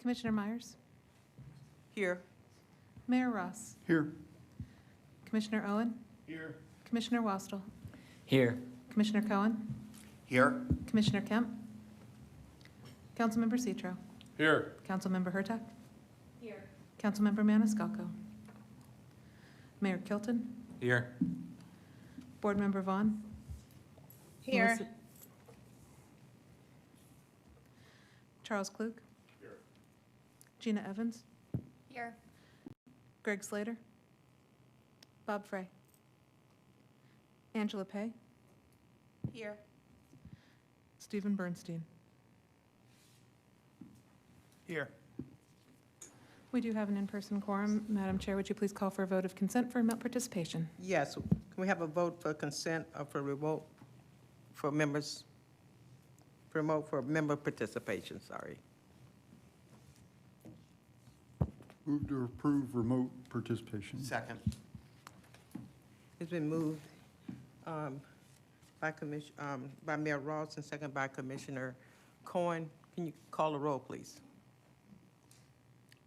Commissioner Myers? Here. Mayor Ross? Here. Commissioner Owen? Here. Commissioner Wastel? Here. Commissioner Cohen? Here. Commissioner Kemp? Councilmember Citro? Here. Councilmember Hurtak? Here. Councilmember Maniscalco? Mayor Kilton? Here. Board Member Vaughn? Here. Melissa- Charles Klug? Here. Gina Evans? Here. Greg Slater? Bob Frey? Angela Pay? Here. Stephen Bernstein? Here. We do have an in-person quorum. Madam Chair, would you please call for a vote of consent for remote participation? Yes, can we have a vote for consent or for remote, for members, promote for member participation, sorry. Move to approve remote participation. Second. It's been moved by Mayor Ross and second by Commissioner Cohen. Can you call the roll, please?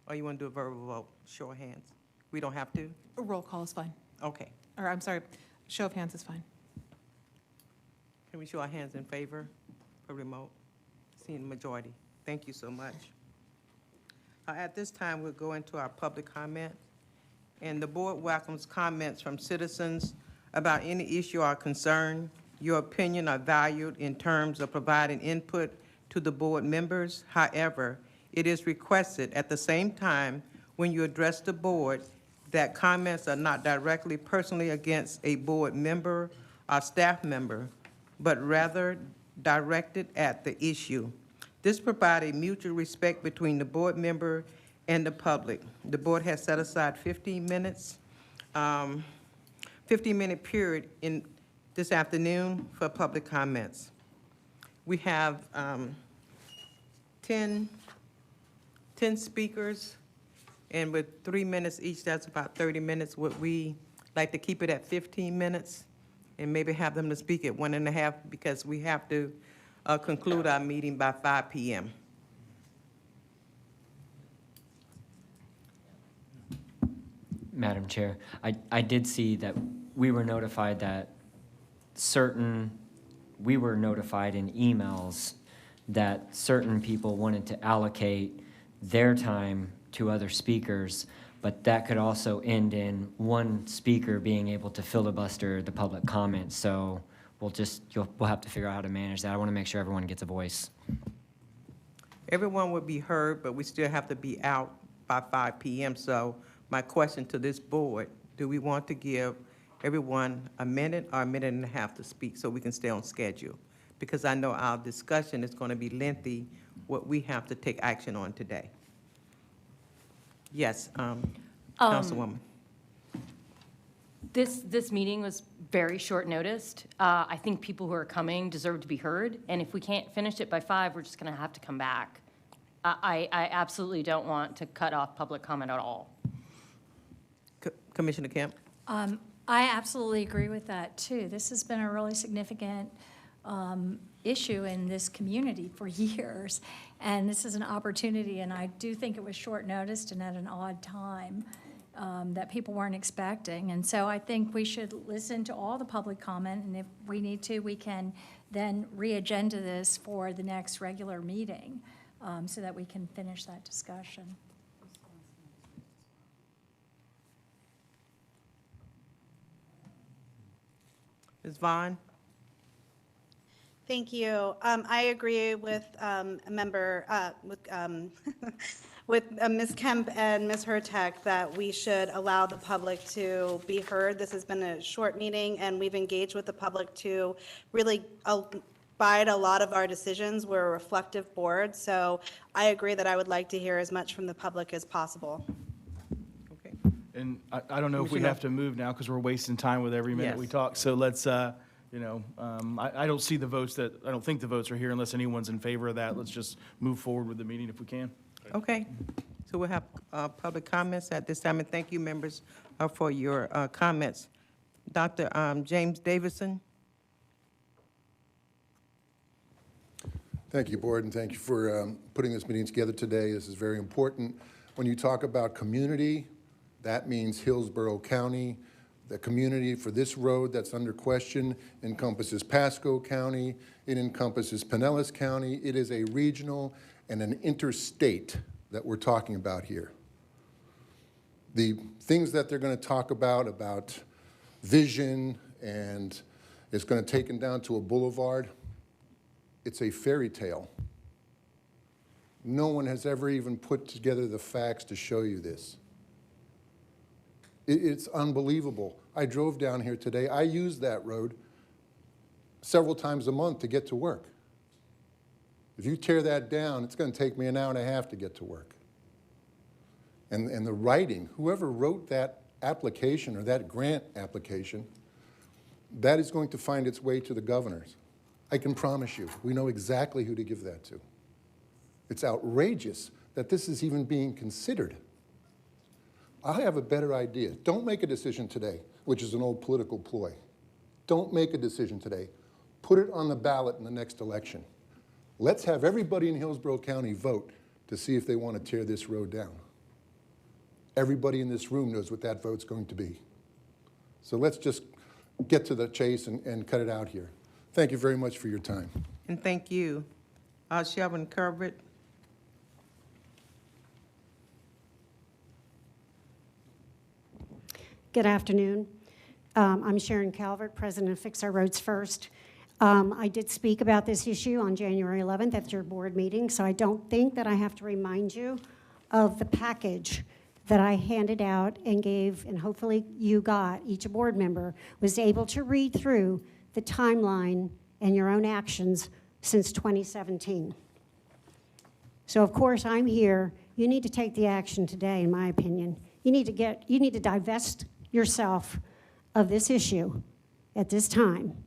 Or you want to do a verbal vote, show of hands? We don't have to? A roll call is fine. Okay. Or, I'm sorry, show of hands is fine. Can we show our hands in favor for remote? Seeing the majority. Thank you so much. At this time, we'll go into our public comment. And the board welcomes comments from citizens about any issue or concern. Your opinion are valued in terms of providing input to the board members. However, it is requested at the same time when you address the board that comments are not directly personally against a board member or staff member, but rather directed at the issue. This provides a mutual respect between the board member and the public. The board has set aside 15 minutes, 15-minute period in this afternoon for public comments. We have 10 speakers, and with 3 minutes each, that's about 30 minutes. Would we like to keep it at 15 minutes and maybe have them to speak at 1.5 because we have to conclude our meeting by 5 p.m. Madam Chair, I did see that we were notified that we were notified in emails that certain people wanted to allocate their time to other speakers, but that could also end in one speaker being able to filibuster the public comment. So we'll have to figure out how to manage that. I want to make sure everyone gets a voice. Everyone will be heard, but we still have to be out by 5 p.m. So my question to this board, do we want to give everyone a minute or a minute and a half to speak so we can stay on schedule? Because I know our discussion is going to be lengthy, what we have to take action on today. Yes, Councilwoman. This meeting was very short-noticed. I think people who are coming deserve to be heard, and if we can't finish it by 5, we're just going to have to come back. I absolutely don't want to cut off public comment at all. Commissioner Kemp? I absolutely agree with that, too. This has been a really significant issue in this community for years, and this is an opportunity, and I do think it was short-noticed and at an odd time that people weren't expecting. And so I think we should listen to all the public comment, and if we need to, we can then re-agenda this for the next regular meeting so that we can finish that discussion. Ms. Vaughn? Thank you. I agree with with Ms. Kemp and Ms. Hurtak that we should allow the public to be heard. This has been a short meeting, and we've engaged with the public to really abide a lot of our decisions. We're a reflective board, so I agree that I would like to hear as much from the public as possible. Okay. And I don't know if we have to move now because we're wasting time with every minute we Yes. talk. So let's, I don't see the votes I don't think the votes are here unless anyone's in favor of that. Let's just move forward with the meeting if we can. Okay, so we'll have public comments at this time, and thank you, members, for your comments. Dr. James Davison? Thank you, Board, and thank you for putting this meeting together today. This is very important. When you talk about community, that means Hillsborough County. The community for this road that's under question encompasses Pasco County. It encompasses Pinellas County. It is a regional and an interstate that we're talking about here. The things that they're going to talk about vision, and it's going to take them down to a boulevard, it's a fairy tale. No one has ever even put together the facts to show you this. It's unbelievable. I drove down here today. I use that road several times a month to get to work. If you tear that down, it's going to take me an hour and a half to get to work. And the writing, whoever wrote that application or that grant application, that is going to find its way to the governors. I can promise you, we know exactly who to give that to. It's outrageous that this is even being considered. I have a better idea. Don't make a decision today, which is an old political ploy. Don't make a decision today. Put it on the ballot in the next election. Let's have everybody in Hillsborough County vote to see if they want to tear this road down. Everybody in this room knows what that vote's going to be. So let's just get to the chase and cut it out here. Thank you very much for your time. And thank you. Shelvin Corbett. Good afternoon. I'm Sharon Calvert, president of Fix Our Roads First. I did speak about this issue on January 11th at your board meeting, so I don't think that I have to remind you of the package that I handed out and gave, and hopefully you got, each board member was able to read through the timeline and your own actions since 2017. So of course I'm here. You need to take the action today, in my opinion. You need to divest yourself of this issue at this time.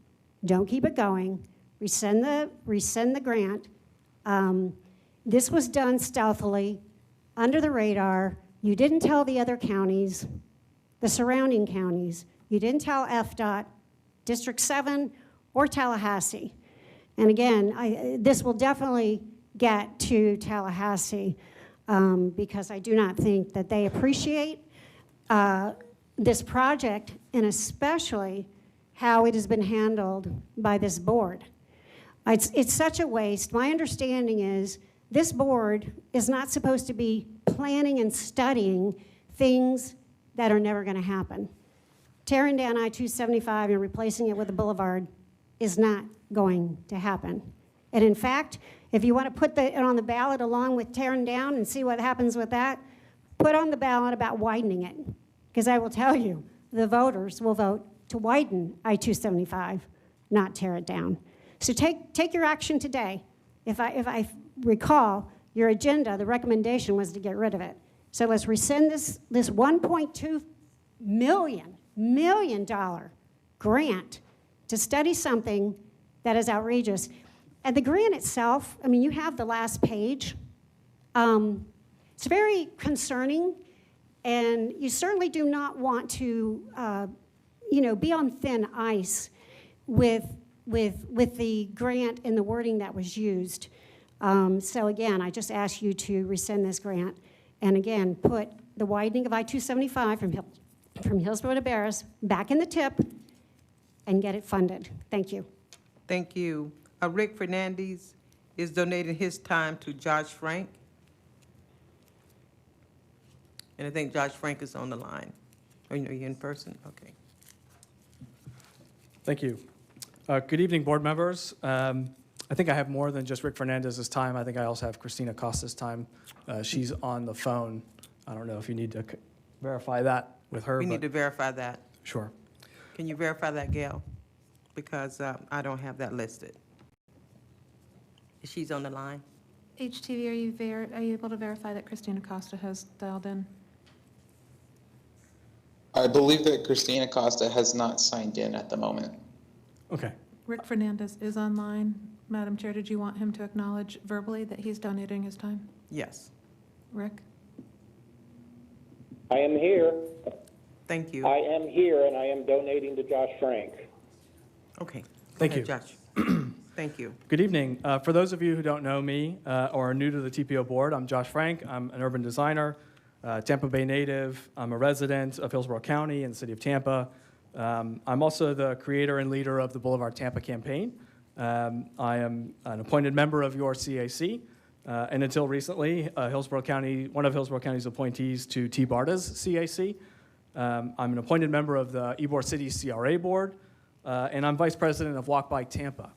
Don't keep it going. Rescind the grant. This was done stealthily, under the radar. You didn't tell the other counties, the surrounding counties. You didn't tell FDOT, District 7, or Tallahassee. And again, this will definitely get to Tallahassee because I do not think that they appreciate this project, and especially how it has been handled by this board. It's such a waste. My understanding is this board is not supposed to be planning and studying things that are never going to happen. Tearing down I-275 and replacing it with a boulevard is not going to happen. And in fact, if you want to put it on the ballot along with tearing down and see what happens with that, put on the ballot about widening it. Because I will tell you, the voters will vote to widen I-275, not tear it down. So take your action today. If I recall, your agenda, the recommendation was to get rid of it. So let's rescind this $1.2 million grant to study something that is outrageous. And the grant itself, I mean, you have the last page. It's very concerning, and you certainly do not want to, be on thin ice with the grant and the wording that was used. So again, I just ask you to rescind this grant, and again, put the widening of I-275 from Hillsborough to Barris back in the tip and get it funded. Thank you. Thank you. Rick Fernandez is donating his time to Josh Frank. And I think Josh Frank is on the line. Are you in person? Okay. Thank you. Good evening, board members. I think I have more than just Rick Fernandez's time. I think I also have Christina Costa's time. She's on the phone. I don't know if you need to verify that with her. We need to verify that. Sure. Can you verify that, Gail? Because I don't have that listed. She's on the line. HTV, are you able to verify that Christina Costa has dialed in? I believe that Christina Costa has not signed in at the moment. Okay. Rick Fernandez is online. Madam Chair, did you want him to acknowledge verbally that he's donating his time? Yes. Rick? I am here. Thank you. I am here, and I am donating to Josh Frank. Okay. Thank you. Josh. Thank you. Good evening. For those of you who don't know me or are new to the TPO board, I'm Josh Frank. I'm an urban designer, Tampa Bay native. I'm a resident of Hillsborough County in the city of Tampa. I'm also the creator and leader of the Boulevard Tampa campaign. I am an appointed member of your CAC, and until recently, Hillsborough County, one of Hillsborough County's appointees to T-BARTA's CAC. I'm an appointed member of the Ybor City CRA board, and I'm vice president of Walk By Tampa.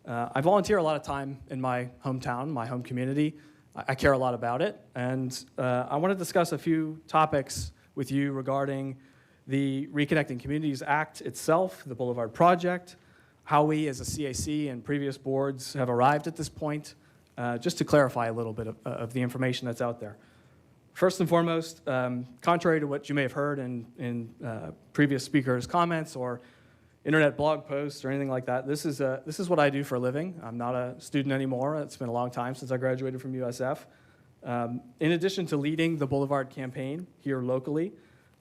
I volunteer a lot of time in my hometown, my home community. I care a lot about it, and I want to discuss a few topics with you regarding the Reconnecting Communities Act itself, the Boulevard Project, how we as a CAC and previous boards have arrived at this point, just to clarify a little bit of the information that's out there. First and foremost, contrary to what you may have heard in previous speakers' comments or internet blog posts or anything like that, this is what I do for a living. I'm not a student anymore. It's been a long time since I graduated from USF. In addition to leading the Boulevard campaign here locally,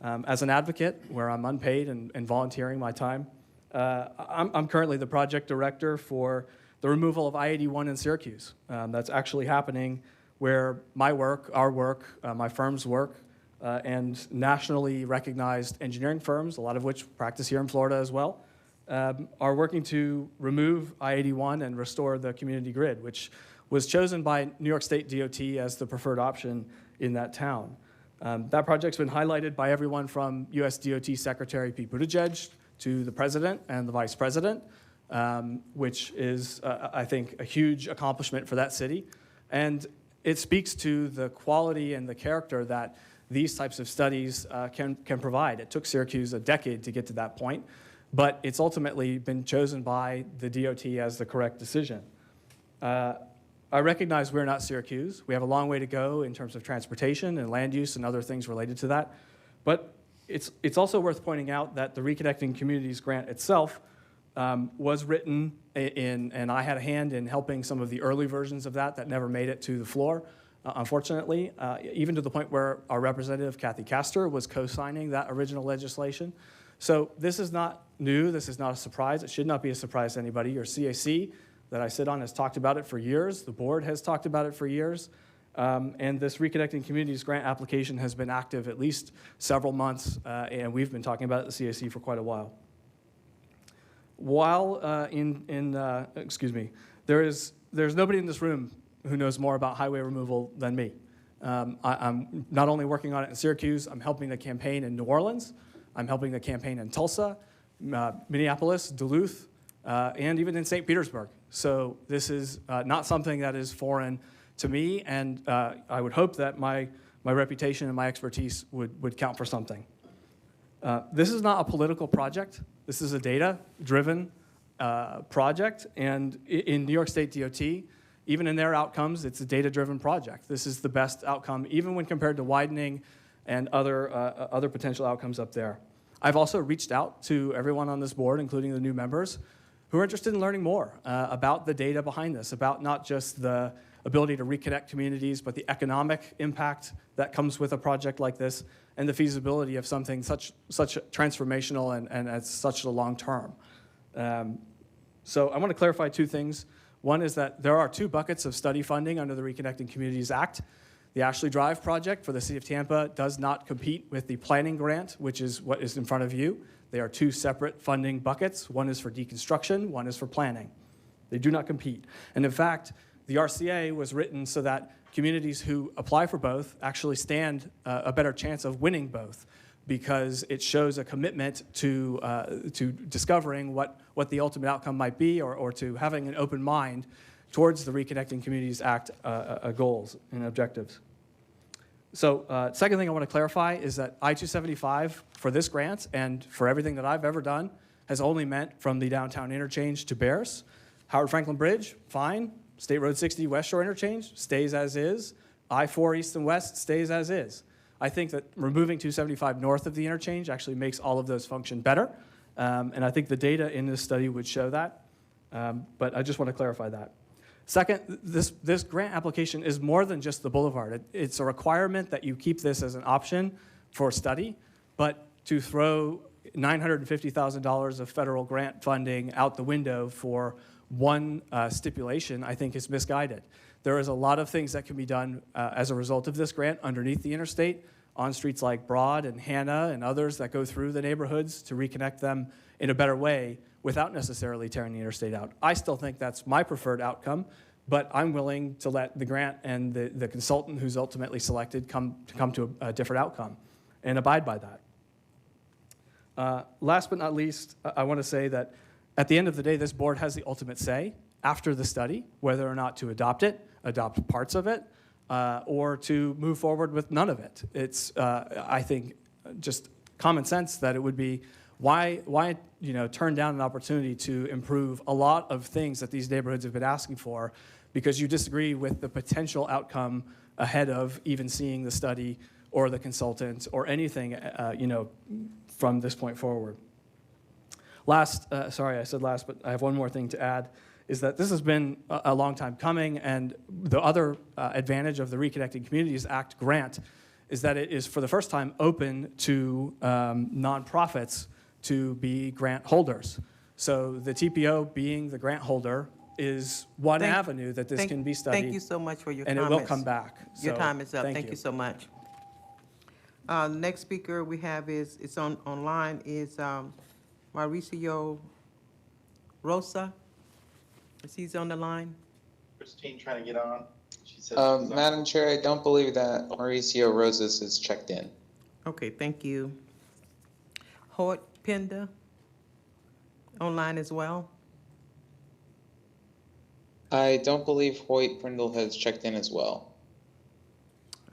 as an advocate where I'm unpaid and volunteering my time, I'm currently the project director for the removal of I-81 in Syracuse. That's actually happening where my work, our work, my firm's work, and nationally recognized engineering firms, a lot of which practice here in Florida as well, are working to remove I-81 and restore the community grid, which was chosen by New York State DOT as the preferred option in that town. That project's been highlighted by everyone from US DOT Secretary Pete Buttigieg to the president and the vice president, which is, I think, a huge accomplishment for that city. And it speaks to the quality and the character that these types of studies can provide. It took Syracuse a decade to get to that point, but it's ultimately been chosen by the DOT as the correct decision. I recognize we're not Syracuse. We have a long way to go in terms of transportation and land use and other things related to that. But it's also worth pointing out that the Reconnecting Communities grant itself was written and I had a hand in helping some of the early versions of that never made it to the floor, unfortunately, even to the point where our representative, Kathy Castor, was co-signing that original legislation. So this is not new. This is not a surprise. It should not be a surprise to anybody. Your CAC that I sit on has talked about it for years. The board has talked about it for years. And this Reconnecting Communities grant application has been active at least several months, and we've been talking about it at the CAC for quite a while. While there's nobody in this room who knows more about highway removal than me. I'm not only working on it in Syracuse, I'm helping the campaign in New Orleans, I'm helping the campaign in Tulsa, Minneapolis, Duluth, and even in St. Petersburg. So this is not something that is foreign to me, and I would hope that my reputation and my expertise would count for something. This is not a political project. This is a data-driven project, and in New York State DOT, even in their outcomes, it's a data-driven project. This is the best outcome, even when compared to widening and other potential outcomes up there. I've also reached out to everyone on this board, including the new members, who are interested in learning more about the data behind this, about not just the ability to reconnect communities, but the economic impact that comes with a project like this, and the feasibility of something such transformational and at such a long term. So I want to clarify two things. One is that there are two buckets of study funding under the Reconnecting Communities Act. The Ashley Drive project for the City of Tampa does not compete with the planning grant, which is what is in front of you. They are two separate funding buckets. One is for deconstruction, one is for planning. They do not compete. And in fact, the RCA was written so that communities who apply for both actually stand a better chance of winning both, because it shows a commitment to discovering what the ultimate outcome might be, or to having an open mind towards the Reconnecting Communities Act goals and objectives. So second thing I want to clarify is that I-275 for this grant and for everything that I've ever done has only meant from the downtown interchange to Bears. Howard Franklin Bridge, fine. State Road 60 West Shore interchange stays as is. I-4 east and west stays as is. I think that removing 275 north of the interchange actually makes all of those function better. And I think the data in this study would show that. But I just want to clarify that. Second, this grant application is more than just the boulevard. It's a requirement that you keep this as an option for study, but to throw $950,000 of federal grant funding out the window for one stipulation, I think is misguided. There is a lot of things that can be done as a result of this grant underneath the interstate on streets like Broad and Hannah and others that go through the neighborhoods to reconnect them in a better way without necessarily tearing the interstate out. I still think that's my preferred outcome, but I'm willing to let the grant and the consultant who's ultimately selected come to a different outcome and abide by that. Last but not least, I want to say that at the end of the day, this board has the ultimate say after the study, whether or not to adopt it, adopt parts of it, or to move forward with none of it. It's, I think, just common sense that it would be, why turn down an opportunity to improve a lot of things that these neighborhoods have been asking for because you disagree with the potential outcome ahead of even seeing the study or the consultant or anything, from this point forward. Last, sorry, I said last, but I have one more thing to add, is that this has been a long time coming, and the other advantage of the Reconnecting Communities Act grant is that it is for the first time open to nonprofits to be grant holders. So the TPO being the grant holder is one avenue that this can be studied. Thank you so much for your and comments. it will come back. Your So, time is up. Thank you so much. Next speaker we have it's online, is Mauricio Rosa. Is he on the line? Christine trying to get on. She said Madam Chair, I don't believe that Mauricio Rosas is checked in. Okay, thank you. Hoyt Pender, online as well. I don't believe Hoyt Prindle has checked in as well.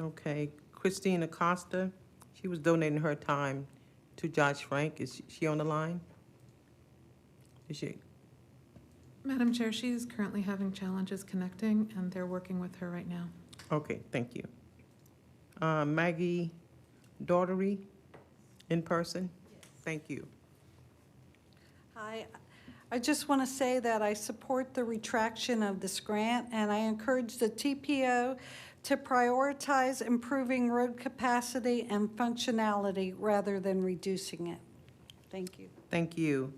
Okay, Christine Acosta, she was donating her time to Josh Frank. Is she on the line? Is she? Madam Chair, she is currently having challenges connecting, and they're working with her right now. Okay, thank you. Maggie Daughtery, in person? Thank you. Hi, I just want to say that I support the retraction of this grant, and I encourage the TPO to prioritize improving road capacity and functionality rather than reducing it. Thank you. Thank you.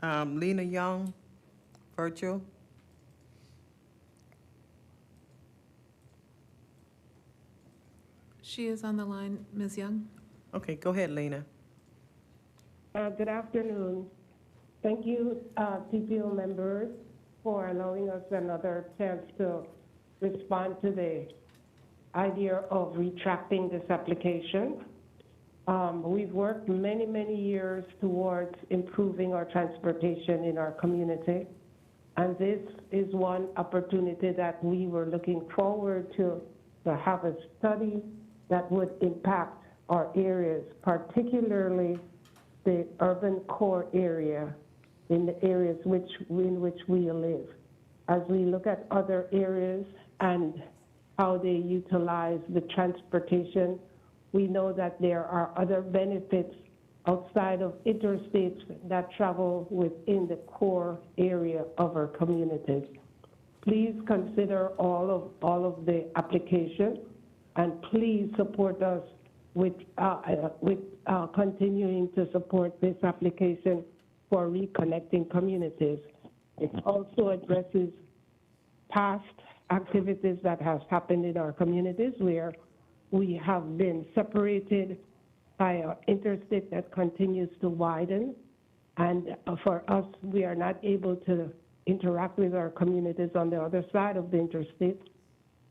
Lena Young, virtual. She is on the line, Ms. Young. Okay, go ahead, Lena. Good afternoon. Thank you, TPO members, for allowing us another chance to respond to the idea of retracting this application. We've worked many, many years towards improving our transportation in our community, and this is one opportunity that we were looking forward to have a study that would impact our areas, particularly the urban core area in the areas in which we live. As we look at other areas and how they utilize the transportation, we know that there are other benefits outside of interstates that travel within the core area of our communities. Please consider all of the application, and please support us with continuing to support this application for reconnecting communities. It also addresses past activities that have happened in our communities where we have been separated by an interstate that continues to widen. And for us, we are not able to interact with our communities on the other side of the interstate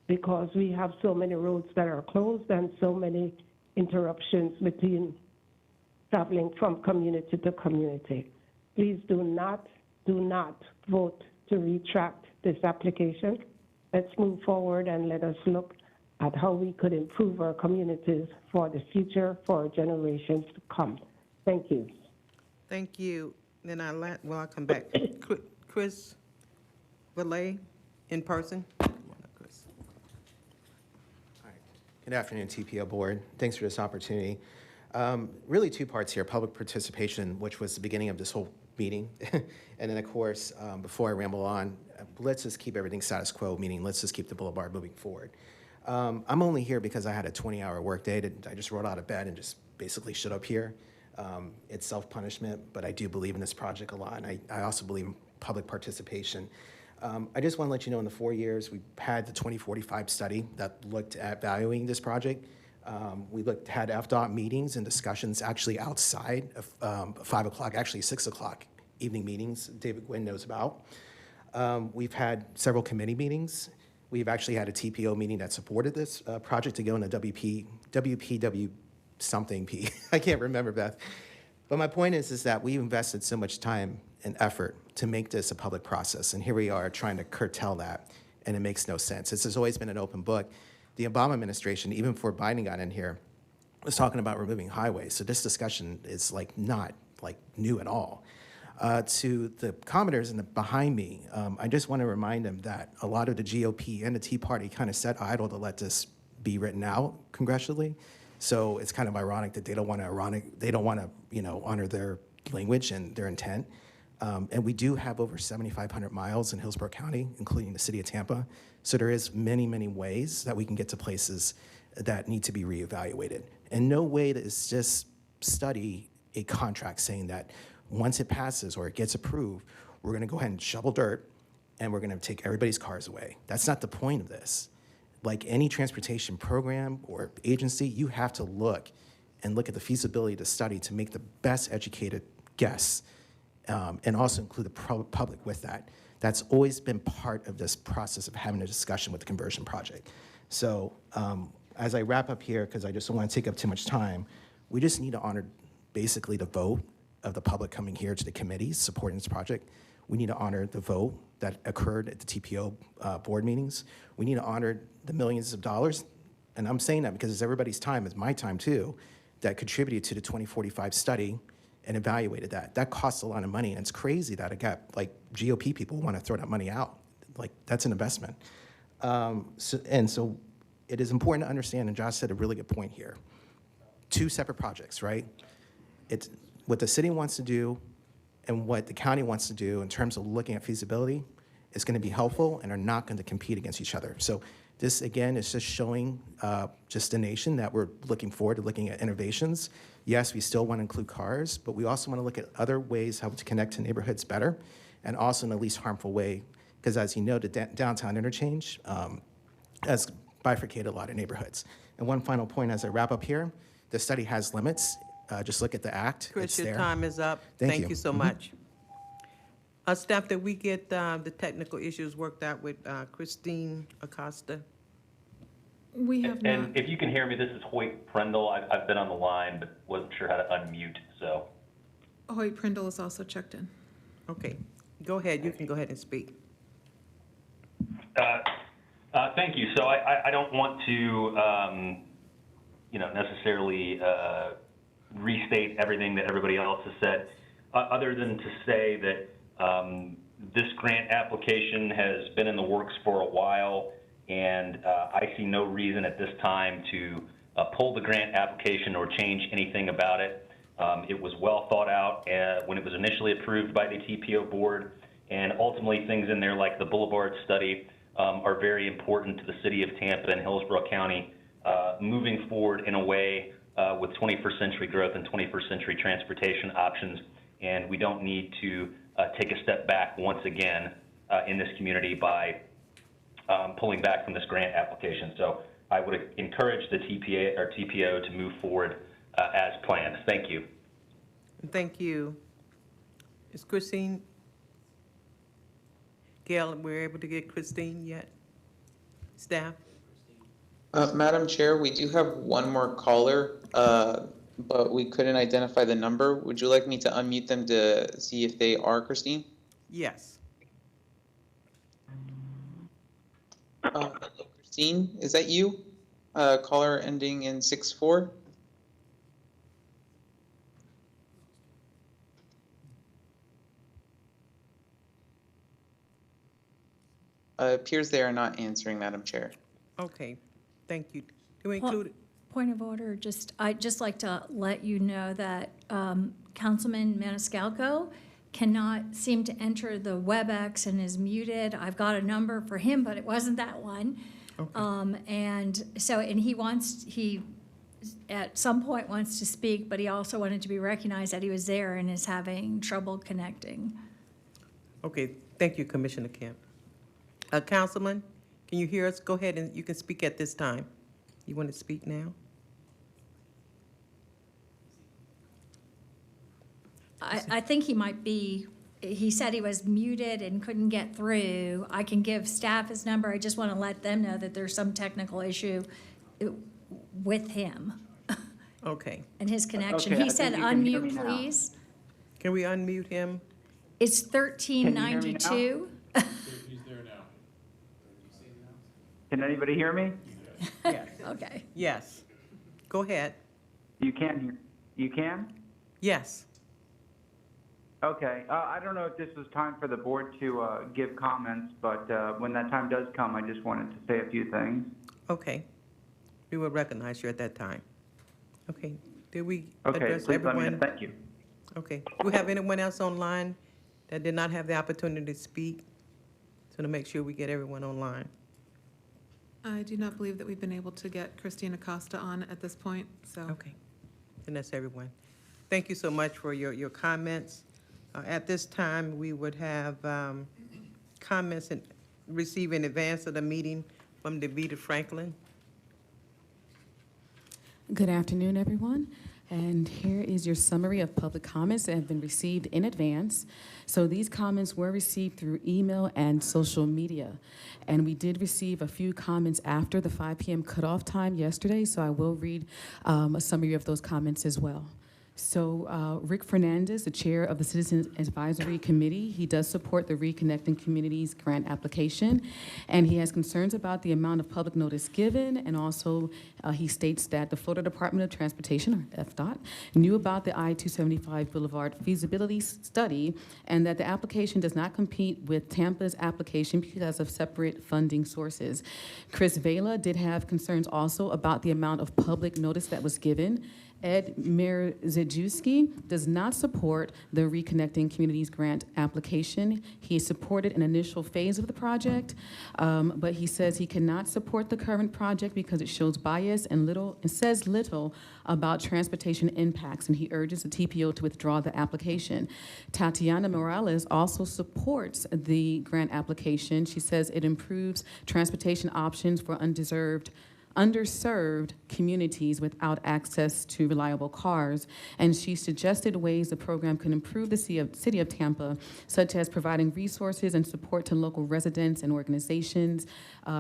because we have so many roads that are closed and so many interruptions between traveling from community to community. Please do not vote to retract this application. Let's move forward and let us look at how we could improve our communities for the future, for generations to come. Thank you. Thank you. Then I'll come back. Chris Valet, in person. Chris. Good afternoon, TPO Board. Thanks for this opportunity. Really two parts here, public participation, which was the beginning of this whole meeting. And then, of course, before I ramble on, let's just keep everything status quo, meaning let's just keep the boulevard moving forward. I'm only here because I had a 20-hour workday. I just rolled out of bed and just basically showed up here. It's self-punishment, but I do believe in this project a lot, and I also believe in public participation. I just want to let you know, in the 4 years, we had the 2045 study that looked at valuing this project. We had FDOT meetings and discussions actually outside of 5 o'clock, actually 6 o'clock evening meetings David Gwynn knows about. We've had several committee meetings. We've actually had a TPO meeting that supported this project to go in a WPW something P. I can't remember, Beth. But my point is that we invested so much time and effort to make this a public process, and here we are trying to curtail that, and it makes no sense. This has always been an open book. The Obama administration, even before Biden got in here, was talking about removing highways. So this discussion is not new at all. To the commenters behind me, I just want to remind them that a lot of the GOP and the Tea Party kind of sat idle to let this be written out congressionally. So it's kind of ironic that they don't want to honor their language and their intent. And we do have over 7,500 miles in Hillsborough County, including the city of Tampa. So there is many, many ways that we can get to places that need to be reevaluated. And no way to just study a contract saying that once it passes or it gets approved, we're going to go ahead and shovel dirt and we're going to take everybody's cars away. That's not the point of this. Like any transportation program or agency, you have to look at the feasibility of the study to make the best educated guess, and also include the public with that. That's always been part of this process of having a discussion with the conversion project. So as I wrap up here, because I just don't want to take up too much time, we just need to honor basically the vote of the public coming here to the committees supporting this project. We need to honor the vote that occurred at the TPO board meetings. We need to honor the millions of dollars, and I'm saying that because it's everybody's time, it's my time too, that contributed to the 2045 study and evaluated that. That costs a lot of money, and it's crazy that it got, GOP people want to throw that money out. That's an investment. So it is important to understand, and Josh said a really good point here. 2 separate projects, right? It's what the city wants to do and what the county wants to do in terms of looking at feasibility is going to be helpful and are not going to compete against each other. So this, again, is just showing just the nation that we're looking forward to looking at innovations. Yes, we still want to include cars, but we also want to look at other ways how to connect to neighborhoods better, and also in the least harmful way, because as you know, the downtown interchange has bifurcated a lot of neighborhoods. And one final point as I wrap up here, the study has limits. Just look at the act. Chris, it's your there. time is up. Thank you. You so much. Staff, did we get the technical issues worked out with Christine Acosta? We have not. And if you can hear me, this is Hoyt Prendel. I've been on the line, but wasn't sure how to unmute, so. Hoyt Prindle is also checked in. Okay, go ahead. You can go ahead and speak. Thank you. So I don't want to, necessarily restate everything that everybody else has said, other than to say that this grant application has been in the works for a while, and I see no reason at this time to pull the grant application or change anything about it. It was well thought out when it was initially approved by the TPO board, and ultimately things in there like the Boulevard study are very important to the city of Tampa and Hillsborough County moving forward in a way with 21st century growth and 21st century transportation options. And we don't need to take a step back once again in this community by pulling back from this grant application. So I would encourage the TPO to move forward as planned. Thank you. Thank you. Is Christine? Gail, we're able to get Christine yet? Staff? Madam Chair, we do have one more caller, but we couldn't identify the number. Would you like me to unmute them to see if they are Christine? Yes. Hello, Christine, is that you? Caller ending in 64? Appears they are not answering, Madam Chair. Okay, thank you. Do we include it? Point of order, I'd just like to let you know that Councilman Maniscalco cannot seem to enter the WebEx and is muted. I've got a number for him, but it wasn't that one. Okay. And he at some point wants to speak, but he also wanted to be recognized that he was there and is having trouble connecting. Okay, thank you, Commissioner Kemp. Councilman, can you hear us? Go ahead and you can speak at this time. You want to speak now? I think he might be, he said he was muted and couldn't get through. I can give staff his number. I just want to let them know that there's some technical issue with him Okay. and his connection. Okay, He I said, think you can hear me unmute, now." please. Can we unmute him? It's Can you hear me now? 1392. Can anybody hear me? Yes. Okay. Yes. Go ahead. You can hear, you can? Yes. Okay, I don't know if this was time for the board to give comments, but when that time does come, I just wanted to say a few things. Okay. We will recognize you at that time. Okay. Did we Okay, address please let me know. everyone? Thank you. Okay. Do we have anyone else online that did not have the opportunity to speak? So to make sure we get everyone online. I do not believe that we've been able to get Christina Costa on at this point, so. Okay. And that's everyone. Thank you so much for your comments. At this time, we would have comments received in advance of the meeting from Davita Franklin. Good afternoon, everyone. And here is your summary of public comments that have been received in advance. So these comments were received through email and social media. And we did receive a few comments after the 5 p.m. cutoff time yesterday, so I will read a summary of those comments as well. So Rick Fernandez, the chair of the Citizens Advisory Committee, he does support the Reconnecting Communities grant application, and he has concerns about the amount of public notice given, and also he states that the Florida Department of Transportation, or FDOT, knew about the I-275 Boulevard feasibility study, and that the application does not compete with Tampa's application because of separate funding sources. Chris Vela did have concerns also about the amount of public notice that was given. Ed Mierzejewski does not support the Reconnecting Communities grant application. He supported an initial phase of the project, but he says he cannot support the current project because it shows bias and says little about transportation impacts, and he urges the TPO to withdraw the application. Tatiana Morales also supports the grant application. She says it improves transportation options for underserved communities without access to reliable cars, and she suggested ways the program can improve the city of Tampa, such as providing resources and support to local residents and organizations,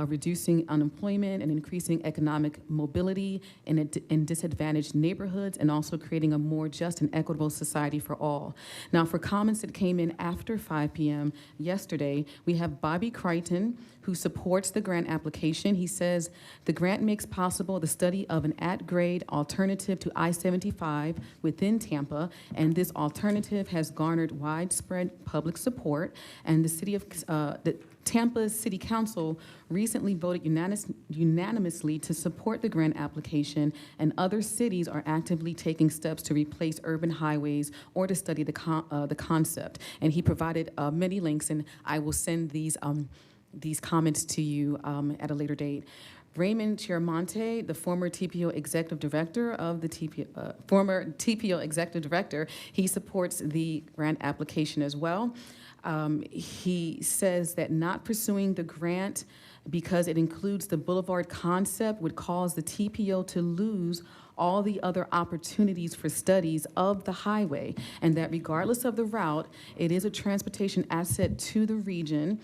reducing unemployment and increasing economic mobility in disadvantaged neighborhoods, and also creating a more just and equitable society for all. Now, for comments that came in after 5 p.m. yesterday, we have Bobby Crichton, who supports the grant application. He says the grant makes possible the study of an at-grade alternative to I-75 within Tampa, and this alternative has garnered widespread public support, and the Tampa City Council recently voted unanimously to support the grant application, and other cities are actively taking steps to replace urban highways or to study the concept. And he provided many links, and I will send these comments to you at a later date. Raymond Chiaramonte, the former TPO executive director he supports the grant application as well. He says that not pursuing the grant because it includes the boulevard concept would cause the TPO to lose all the other opportunities for studies of the highway, and that regardless of the route, it is a transportation asset to the region.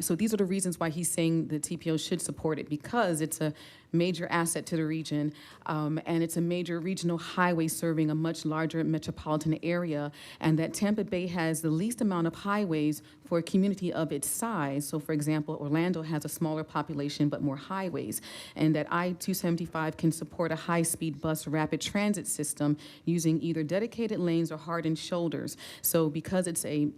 So these are the reasons why he's saying the TPO should support it, because it's a major asset to the region, and it's a major regional highway serving a much larger metropolitan area, and that Tampa Bay has the least amount of highways for a community of its size. So for example, Orlando has a smaller population but more highways, and that I-275 can support a high-speed bus rapid transit system using either dedicated lanes or hardened shoulders. So because it's a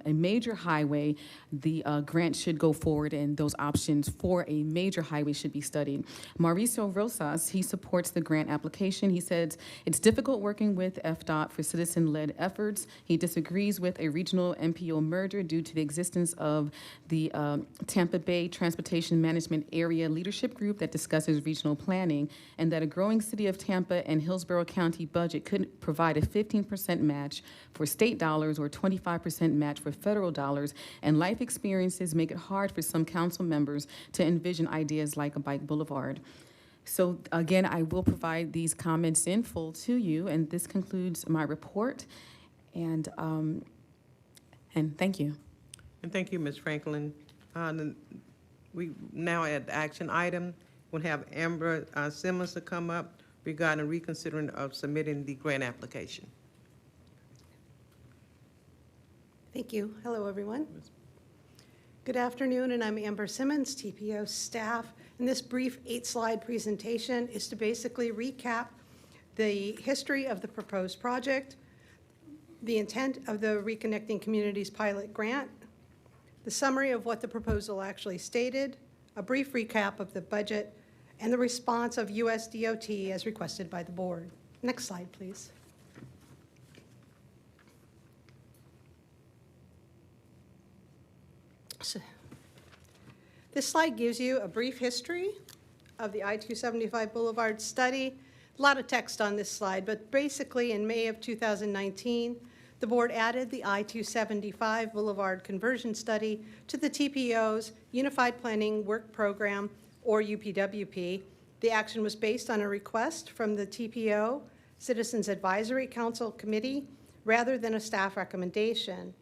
major highway, the grant grant should go forward and those options for a major highway should be studied. Mauricio Rosas, he supports the grant application. He says it's difficult working with FDOT for citizen-led efforts. He disagrees with a regional MPO merger due to the existence of the Tampa Bay Transportation Management Area Leadership Group that discusses regional planning, and that a growing city of Tampa and Hillsborough County budget could provide a 15% match for state dollars or 25% match for federal dollars, and life experiences make it hard for some council members to envision ideas like a bike boulevard. So again, I will provide these comments in full to you, and this concludes my report. And thank you. And thank you, Ms. Franklin. We now at the action item, we'll have Amber Simmons to come up regarding reconsidering of submitting the grant application. Thank you. Hello, everyone. Good afternoon, and I'm Amber Simmons, TPO staff. And this brief 8-slide presentation is to basically recap the history of the proposed project, the intent of the Reconnecting Communities pilot grant, the summary of what the proposal actually stated, a brief recap of the budget, and the response of US DOT as requested by the board. Next slide, please. This slide gives you a brief history of the I-275 Boulevard study. A lot of text on this slide, but basically in May of 2019, the board added the I-275 Boulevard conversion study to the TPO's Unified Planning Work Program, or UPWP. The action was based on a request from the TPO Citizens Advisory Council Committee rather than a staff recommendation.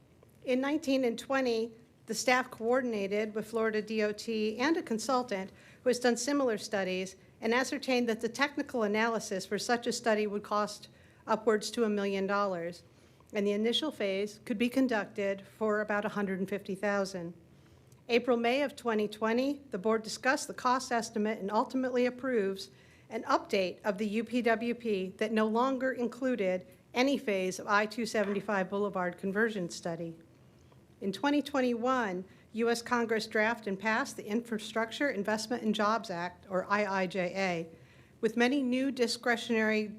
In 19 and 20, the staff coordinated with Florida DOT and a consultant who has done similar studies and ascertained that the technical analysis for such a study would cost upwards to $1 million, and the initial phase could be conducted for about $150,000. April, May of 2020, the board discussed the cost estimate and ultimately approves an update of the UPWP that no longer included any phase of I-275 Boulevard conversion study. In 2021, U.S. Congress drafted and passed the Infrastructure Investment and Jobs Act, or IIJA, with many new discretionary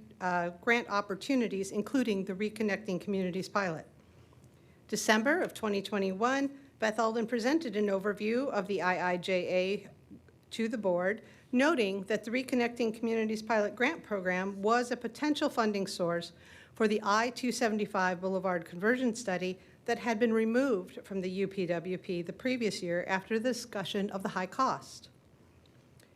grant opportunities, including the Reconnecting Communities pilot. December of 2021, Beth Alden presented an overview of the IIJA to the board, noting that the Reconnecting Communities pilot grant program was a potential funding source for the I-275 Boulevard conversion study that had been removed from the UPWP the previous year after the discussion of the high cost.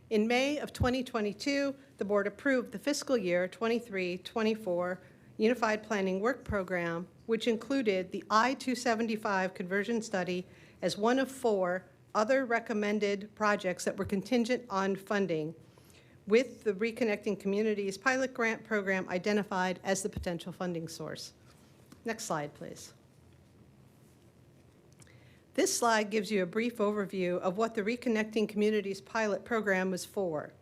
In May of 2022, the board approved the fiscal year 23-24 Unified Planning Work Program, which included the I-275 conversion study as one of 4 other recommended projects that were contingent on funding, with the Reconnecting Communities pilot grant program identified as the potential funding source. Next slide, please. This slide gives you a brief overview of what the Reconnecting Communities pilot program was for.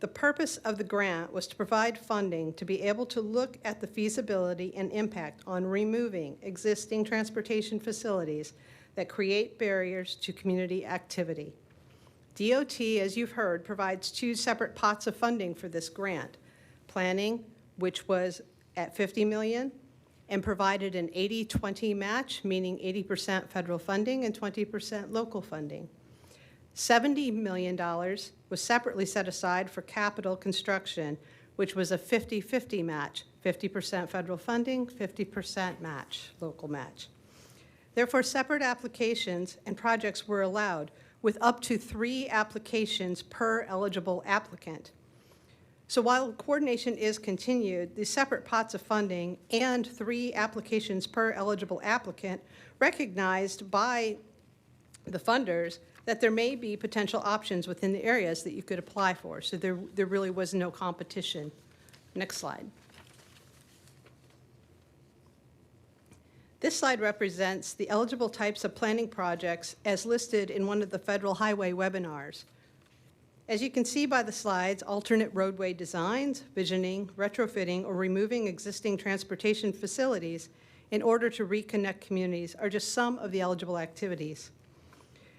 The purpose of the grant was to provide funding to be able to look at the feasibility and impact on removing existing transportation facilities that create barriers to community activity. DOT, as you've heard, provides 2 separate pots of funding for this grant. Planning, which was at $50 million, and provided an 80-20 match, meaning 80% federal funding and 20% local funding. $70 million was separately set aside for capital construction, which was a 50-50 match, 50% federal funding, 50% match, local match. Therefore, separate applications and projects were allowed, with up to 3 applications per eligible applicant. So while coordination is continued, the separate pots of funding and 3 applications per eligible applicant recognized by the funders that there may be potential options within the areas that you could apply for. So there really was no competition. Next slide. This slide represents the eligible types of planning projects as listed in one of the federal highway webinars. As you can see by the slides, alternate roadway designs, visioning, retrofitting, or removing existing transportation facilities in order to reconnect communities are just some of the eligible activities.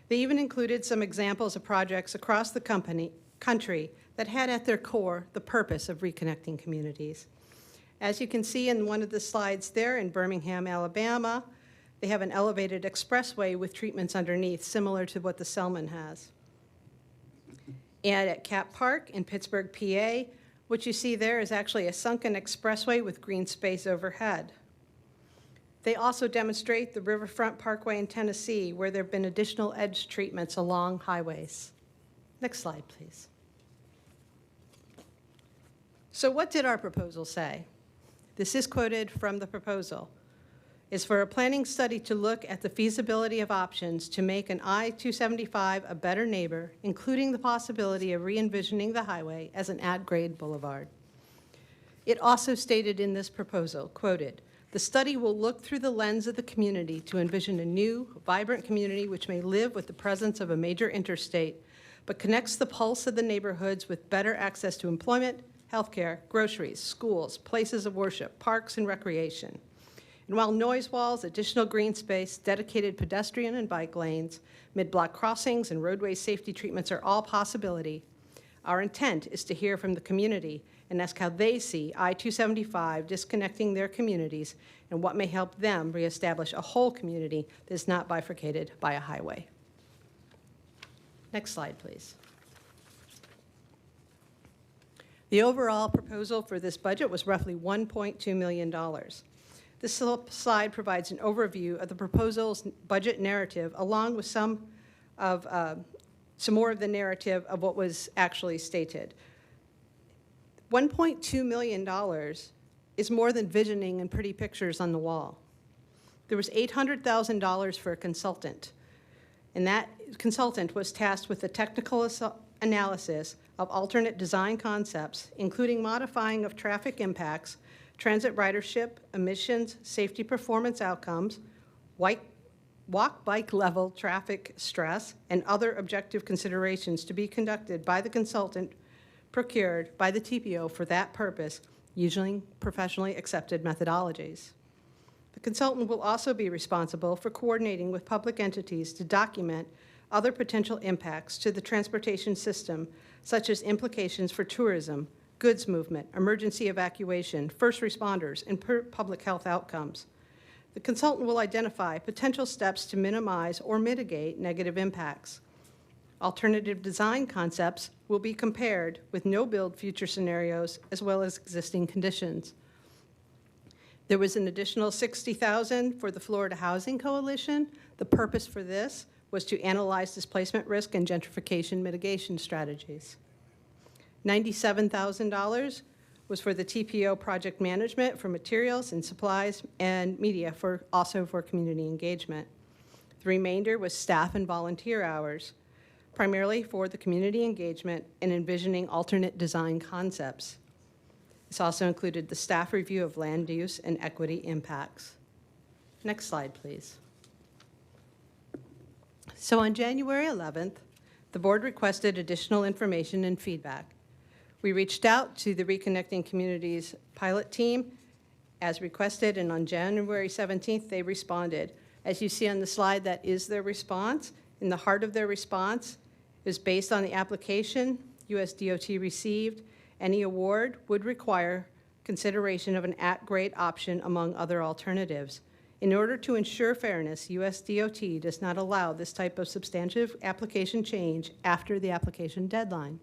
They even included some examples of projects across the country that had at their core the purpose of reconnecting communities. As you can see in one of the slides there in Birmingham, Alabama, they have an elevated expressway with treatments underneath, similar to what the Selman has. And at Cap Park in Pittsburgh, PA, what you see there is actually a sunken expressway with green space overhead. They also demonstrate the Riverfront Parkway in Tennessee, where there have been additional edge treatments along highways. Next slide, please. So what did our proposal say? This is quoted from the proposal. Is for a planning study to look at the feasibility of options to make an I-275 a better neighbor, including the possibility of re-envisioning the highway as an at-grade boulevard. It also stated in this proposal, quoted, the study will look through the lens of the community to envision a new, vibrant community which may live with the presence of a major interstate, but connects the pulse of the neighborhoods with better access to employment, healthcare, groceries, schools, places of worship, parks, and recreation. And while noise walls, additional green space, dedicated pedestrian and bike lanes, mid-block crossings, and roadway safety treatments are all possibility, our intent is to hear from the community and ask how they see I-275 disconnecting their communities and what may help them reestablish a whole community that is not bifurcated by a highway. Next slide, please. The overall proposal for this budget was roughly $1.2 million. This slide provides an overview of the proposal's budget narrative, along with some more of the narrative of what was actually stated. $1.2 million is more than visioning and pretty pictures on the wall. There was $800,000 for a consultant, and that consultant was tasked with the technical analysis of alternate design concepts, including modifying of traffic impacts, transit ridership, emissions, safety performance outcomes, walk-bike level traffic stress, and other objective considerations to be conducted by the consultant procured by the TPO for that purpose, using professionally accepted methodologies. The consultant will also be responsible for coordinating with public entities to document other potential impacts to the transportation system, such as implications for tourism, goods movement, emergency evacuation, first responders, and public health outcomes. The consultant will identify potential steps to minimize or mitigate negative impacts. Alternative design concepts will be compared with no-build future scenarios as well as existing conditions. There was an additional $60,000 for the Florida Housing Coalition. The purpose for this was to analyze displacement risk and gentrification mitigation strategies. $97,000 was for the TPO project management for materials and supplies and media also for community engagement. The remainder was staff and volunteer hours, primarily for the community engagement and envisioning alternate design concepts. This also included the staff review of land use and equity impacts. Next slide, please. So on January 11th, the board requested additional information and feedback. We reached out to the Reconnecting Communities pilot team as requested, and on January 17th, they responded. As you see on the slide, that is their response. In the heart of their response is based on the application USDOT received. Any award would require consideration of an at-grade option among other alternatives. In order to ensure fairness, USDOT does not allow this type of substantive application change after the application deadline.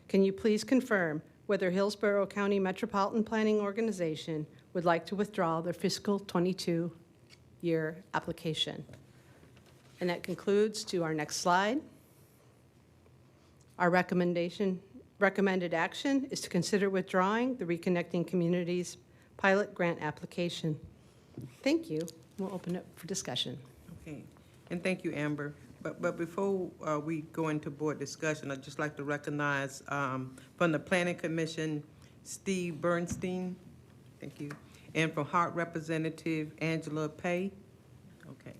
Can you please confirm whether Hillsborough County Metropolitan Planning Organization would like to withdraw their fiscal 22 year application? And that concludes to our next slide. Our recommended action is to consider withdrawing the Reconnecting Communities pilot grant application. Thank you. We'll open it for discussion. Okay, and thank you, Amber. But before we go into board discussion, I'd just like to recognize from the Planning Commission, Steve Bernstein, thank you, and from Hart Representative Angela Pay. Okay.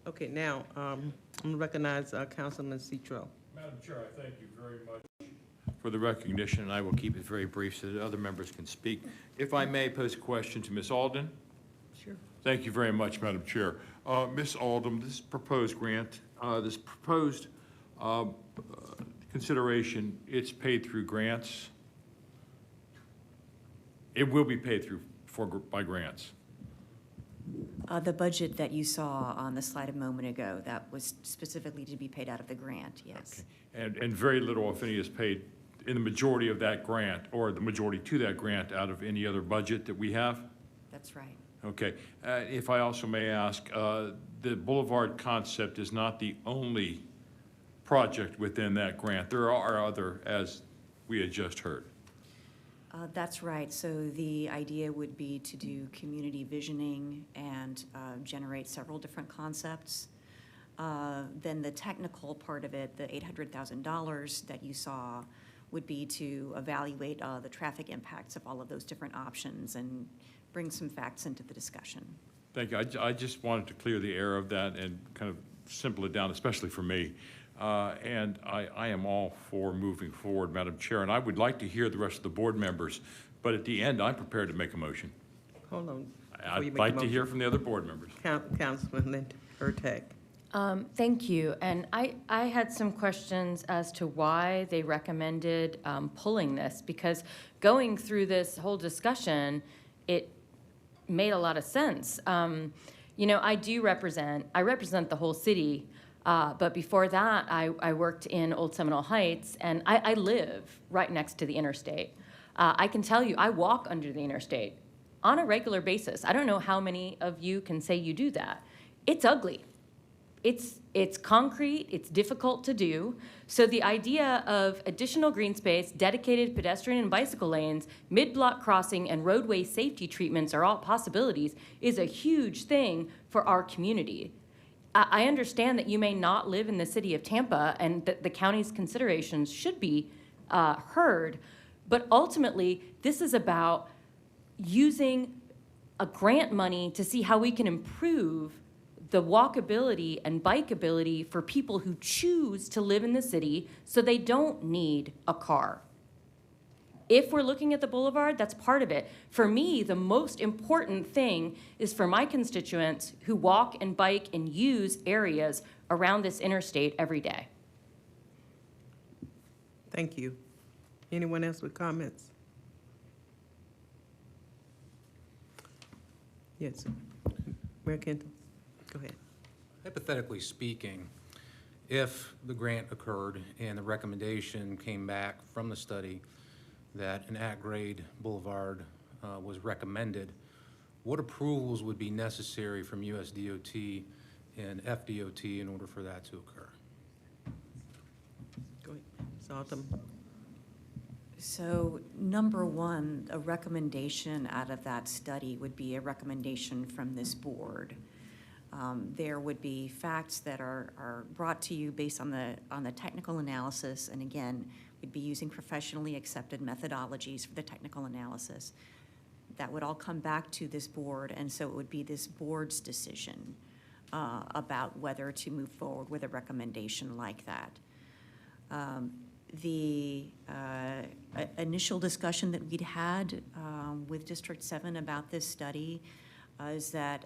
Okay, now I'm going to recognize Councilman Citro. Madam Chair, I thank you very much for the recognition, and I will keep it very brief so that other members can speak. If I may pose a question to Ms. Alden. Sure. Thank you very much, Madam Chair. Ms. Alden, this proposed grant, this proposed consideration, it's paid through grants. It will be paid through by grants. The budget that you saw on the slide a moment ago, that was specifically to be paid out of the grant, yes. Okay. And very little, if any, is paid in the majority of that grant, or the majority to that grant out of any other budget that we have? That's right. Okay. If I also may ask, the Boulevard concept is not the only project within that grant. There are other, as we had just heard. That's right. So the idea would be to do community visioning and generate several different concepts. Then the technical part of it, the $800,000 that you saw, would be to evaluate the traffic impacts of all of those different options and bring some facts into the discussion. Thank you. I just wanted to clear the air of that and kind of simple it down, especially for me. And I am all for moving forward, Madam Chair, and I would like to hear the rest of the board members, but at the end, I'm prepared to make a motion. Hold on. I'd like to hear from the other board members. Councilman Hurtak. Thank you. And I had some questions as to why they recommended pulling this, because going through this whole discussion, it made a lot of sense. You know, I represent the whole city, but before that, I worked in Old Seminole Heights, and I live right next to the interstate. I can tell you, I walk under the interstate on a regular basis. I don't know how many of you can say you do that. It's ugly. It's concrete, it's difficult to do. So the idea of additional green space, dedicated pedestrian and bicycle lanes, mid-block crossing, and roadway safety treatments are all possibilities is a huge thing for our community. I understand that you may not live in the city of Tampa and that the county's considerations should be heard, but ultimately, this is about using a grant money to see how we can improve the walkability and bikeability for people who choose to live in the city so they don't need a car. If we're looking at the boulevard, that's part of it. For me, the most important thing is for my constituents who walk and bike and use areas around this interstate every day. Thank you. Anyone else with comments? Yes. Mayor Kendall, go ahead. Hypothetically speaking, if the grant occurred and the recommendation came back from the study that an at-grade boulevard was recommended, what approvals would be necessary from USDOT and FDOT in order for that to occur? Go ahead. Ms. Altum. So number one, a recommendation out of that study would be a recommendation from this board. There would be facts that are brought to you based on the technical analysis, and again, we'd be using professionally accepted methodologies for the technical analysis. That would all come back to this board, and so it would be this board's decision about whether to move forward with a recommendation like that. The initial discussion that we'd had with District 7 about this study is that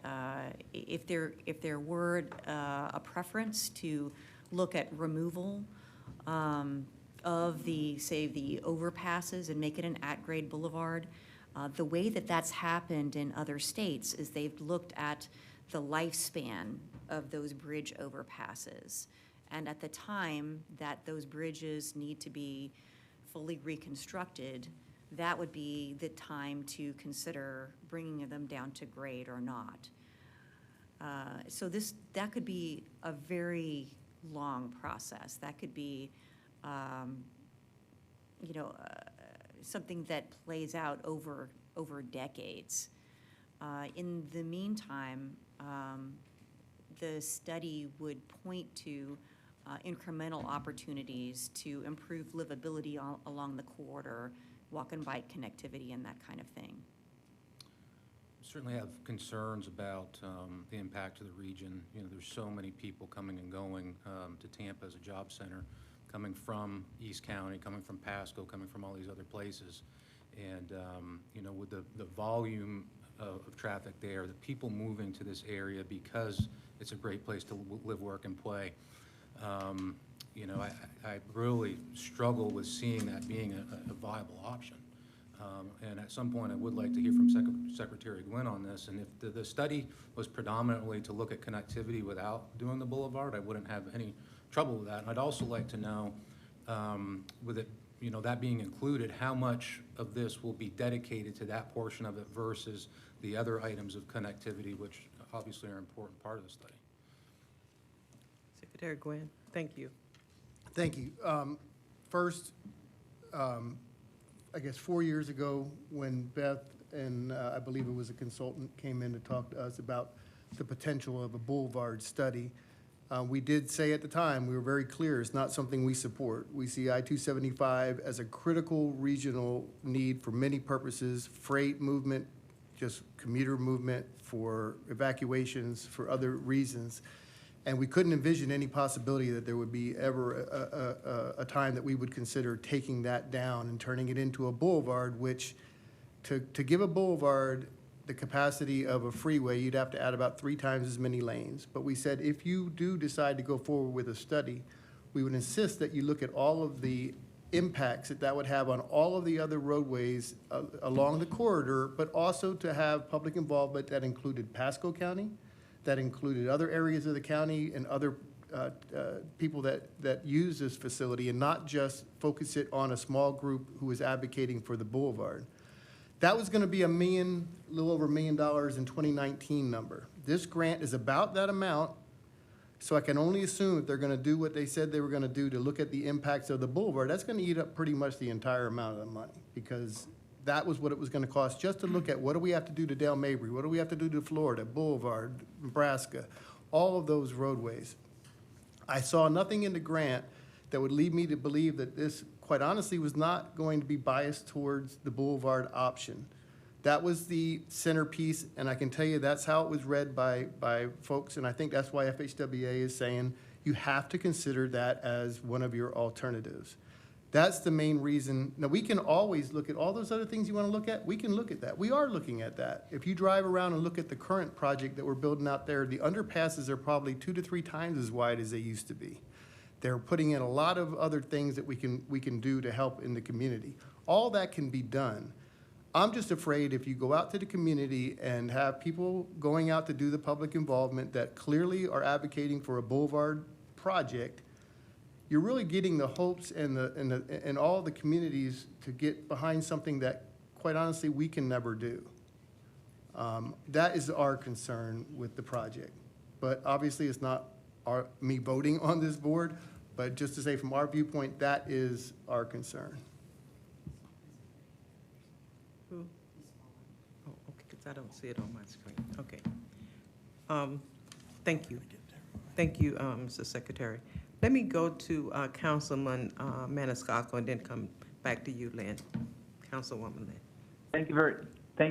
if there were a preference to look at removal of the overpasses and make it an at-grade boulevard, the way that that's happened in other states is they've looked at the lifespan of those bridge overpasses. And at the time that those bridges need to be fully reconstructed, that would be the time to consider bringing them down to grade or not. So that could be a very long process. That could be, something that plays out over decades. In the meantime, the study would point to incremental opportunities to improve livability along the corridor, walk and bike connectivity, and that kind of thing. Certainly have concerns about the impact to the region. You know, there's so many people coming and going to Tampa as a job center, coming from East County, coming from Pasco, coming from all these other places. And, with the volume of traffic there, the people moving to this area because it's a great place to live, work, and play. You know, I really struggle with seeing that being a viable option. And at some point, I would like to hear from Secretary Gwynn on this. And if the study was predominantly to look at connectivity without doing the boulevard, I wouldn't have any trouble with that. And I'd also like to know, with it, you know, that being included, how much of this will be dedicated to that portion of it versus the other items of connectivity, which obviously are an important part of the study. Secretary Gwynn, thank you. Thank you. First, I guess 4 years ago, when Beth and I believe it was a consultant came in to talk to us about the potential of a boulevard study, we did say at the time, we were very clear, it's not something we support. We see I-275 as a critical regional need for many purposes, freight movement, just commuter movement, for evacuations, for other reasons. And we couldn't envision any possibility that there would be ever a time that we would consider taking that down and turning it into a boulevard, which to give a boulevard the capacity of a freeway, you'd have to add about 3 times as many lanes. But we said if you do decide to go forward with a study, we would insist that you look at all of the impacts that that would have on all of the other roadways along the corridor, but also to have public involvement that included Pasco County, that included other areas of the county and other people that use this facility, and not just focus it on a small group who is advocating for the boulevard. That was going to be a little over $1 million in 2019 number. This grant is about that amount, so I can only assume if they're going to do what they said they were going to do to look at the impacts of the boulevard, that's going to eat up pretty much the entire amount of the money, because that was what it was going to cost just to look at what do we have to do to Dale Mabry, what do we have to do to Florida, Boulevard, Nebraska, all of those roadways. I saw nothing in the grant that would lead me to believe that this, quite honestly, was not going to be biased towards the boulevard option. That was the centerpiece, and I can tell you that's how it was read by folks, and I think that's why FHWA is saying you have to consider that as one of your alternatives. That's the main reason. Now, we can always look at all those other things you want to look at. We can look at that. We are looking at that. If you drive around and look at the current project that we're building out there, the underpasses are probably 2 to 3 times as wide as they used to be. They're putting in a lot of other things that we can do to help in the community. All that can be done. I'm just afraid if you go out to the community and have people going out to do the public involvement that clearly are advocating for a boulevard project, you're really getting the hopes and all the communities to get behind something that, quite honestly, we can never do. That is our concern with the project. But obviously, it's not me voting on this board, but just to say from our viewpoint, that is our concern. Who? Oh, okay, because I don't see it on my screen. Okay. Thank you. Thank you, Mr. Secretary. Let me go to Councilman Maniscalco and then come back to you, Lynn. Councilwoman Lynn. Thank you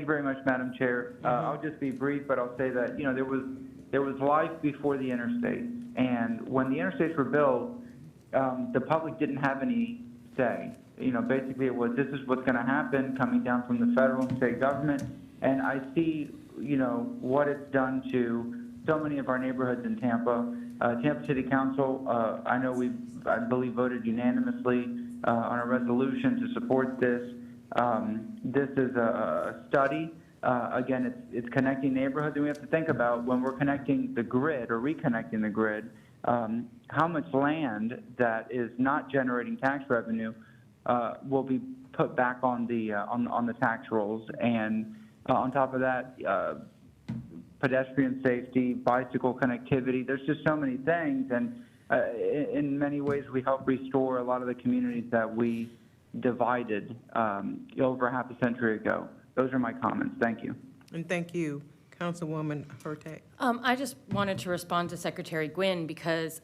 very much, Madam Chair. I'll just be brief, but I'll say that, you know, there was life before the interstates, and when the interstates were built, the public didn't have any say. You know, basically it was, this is what's going to happen coming down from the federal and state government, and I see, you know, what it's done to so many of our neighborhoods in Tampa. Tampa City Council, I know I believe, voted unanimously on a resolution to support this. This is a study. Again, it's connecting neighborhoods, and we have to think about when we're connecting the grid or reconnecting the grid, how much land that is not generating tax revenue will be put back on the tax rolls. And on top of that, pedestrian safety, bicycle connectivity, there's just so many things. And in many ways, we help restore a lot of the communities that we divided over half a century ago. Those are my comments. Thank you. And thank you, Councilwoman Hurtak. I just wanted to respond to Secretary Gwynn because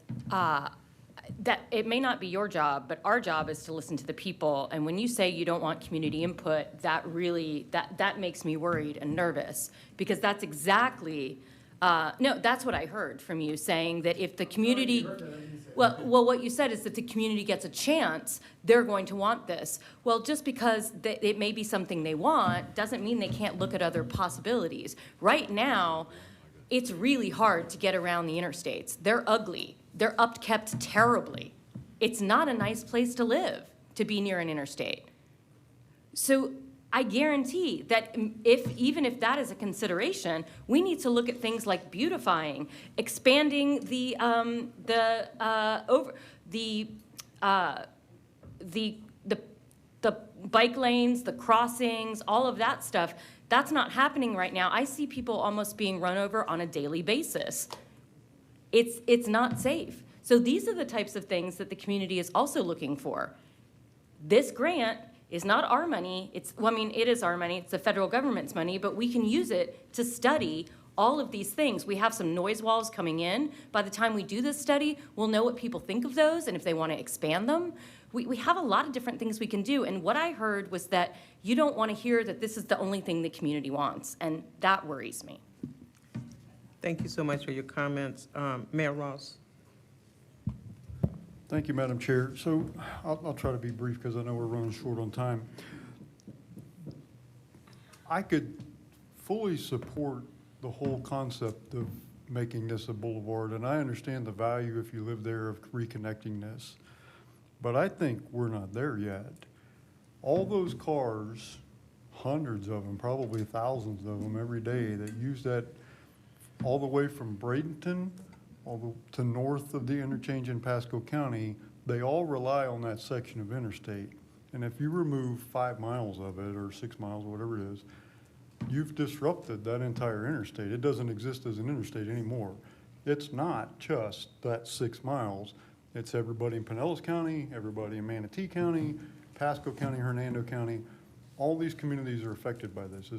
that it may not be your job, but our job is to listen to the people. And when you say you don't want community input, that really, that makes me worried and nervous, because that's exactly, no, that's what I heard from you, saying that if the community, Well, what you said is that the community gets a chance, they're going to want this. Well, just because it may be something they want, doesn't mean they can't look at other possibilities. Right now, it's really hard to get around the interstates. They're ugly. They're upkept terribly. It's not a nice place to live, to be near an interstate. So I guarantee that even if that is a consideration, we need to look at things like beautifying, expanding the bike lanes, the crossings, all of that stuff. That's not happening right now. I see people almost being run over on a daily basis. It's not safe. So these are the types of things that the community is also looking for. This grant is not our money. It is our money. It's the federal government's money, but we can use it to study all of these things. We have some noise walls coming in. By the time we do this study, we'll know what people think of those and if they want to expand them. We have a lot of different things we can do. And what I heard was that you don't want to hear that this is the only thing the community wants, and that worries me. Thank you so much for your comments. Mayor Ross. Thank you, Madam Chair. So I'll try to be brief because I know we're running short on time. I could fully support the whole concept of making this a boulevard, and I understand the value, if you live there, of reconnecting this. But I think we're not there yet. All those cars, hundreds of them, probably thousands of them every day that use that all the way from Bradenton to north of the interchange in Pasco County, they all rely on that section of interstate. And if you remove 5 miles of it, or 6 miles, whatever it is, you've disrupted that entire interstate. It doesn't exist as an interstate anymore. It's not just that 6 miles. It's everybody in Pinellas County, everybody in Manatee County, Pasco County, Hernando County. All these communities are affected by this.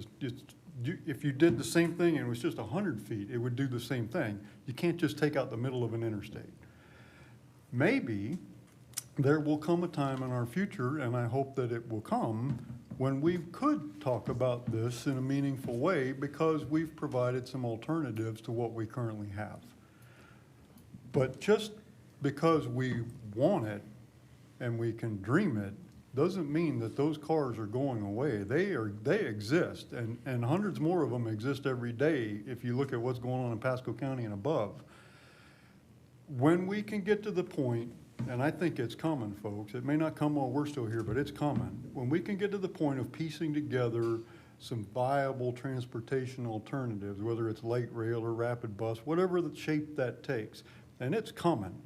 If you did the same thing and it was just 100 feet, it would do the same thing. You can't just take out the middle of an interstate. Maybe there will come a time in our future, and I hope that it will come, when we could talk about this in a meaningful way because we've provided some alternatives to what we currently have. But just because we want it and we can dream it doesn't mean that those cars are going away. They exist, and hundreds more of them exist every day if you look at what's going on in Pasco County and above. When we can get to the point, and I think it's coming, folks, it may not come while we're still here, but it's coming. When we can get to the point of piecing together some viable transportation alternatives, whether it's light rail or rapid bus, whatever the shape that takes, and it's coming.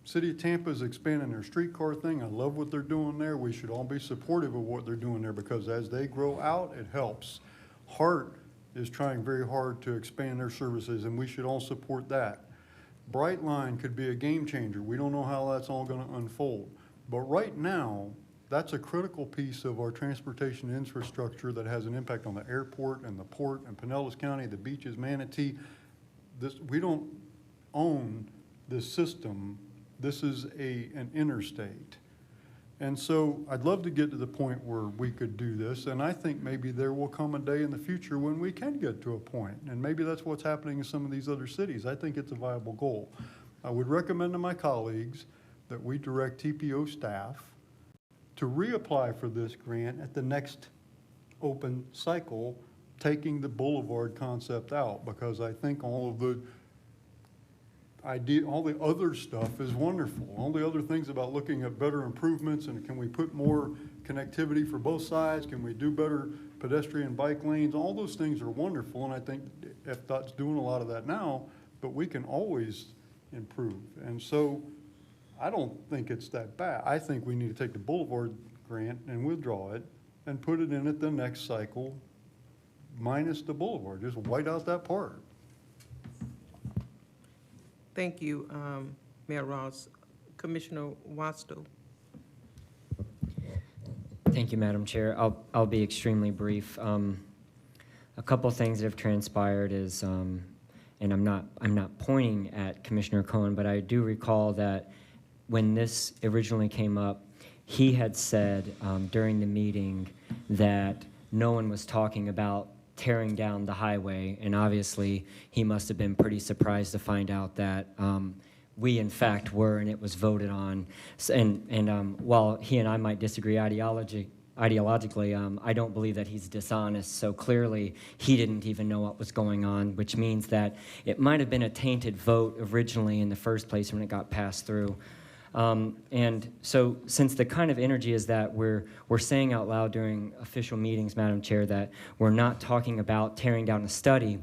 City of Tampa is expanding their streetcar thing. I love what they're doing there. We should all be supportive of what they're doing there because as they grow out, it helps. Hart is trying very hard to expand their services, and we should all support that. Brightline could be a game changer. We don't know how that's all going to unfold. But right now, that's a critical piece of our transportation infrastructure that has an impact on the airport and the port and Pinellas County, the beaches, Manatee. We don't own this system. This is an interstate. And so I'd love to get to the point where we could do this, and I think maybe there will come a day in the future when we can get to a point, and maybe that's what's happening in some of these other cities. I think it's a viable goal. I would recommend to my colleagues that we direct TPO staff to reapply for this grant at the next open cycle, taking the boulevard concept out, because I think all the other stuff is wonderful. All the other things about looking at better improvements and can we put more connectivity for both sides? Can we do better pedestrian bike lanes? All those things are wonderful, and I think FDOT's doing a lot of that now, but we can always improve. And so I don't think it's that bad. I think we need to take the boulevard grant and withdraw it and put it in at the next cycle minus the boulevard. Just white out that part. Thank you, Mayor Ross. Commissioner Wasto. Thank you, Madam Chair. I'll be extremely brief. A couple things that have transpired is, and I'm not pointing at Commissioner Cohen, but I do recall that when this originally came up, he had said during the meeting that no one was talking about tearing down the highway, and obviously he must have been pretty surprised to find out that we in fact were, and it was voted on. And while he and I might disagree ideologically, I don't believe that he's dishonest. So clearly, he didn't even know what was going on, which means that it might have been a tainted vote originally in the first place when it got passed through. And so since the kind of energy is that we're saying out loud during official meetings, Madam Chair, that we're not talking about tearing down a study,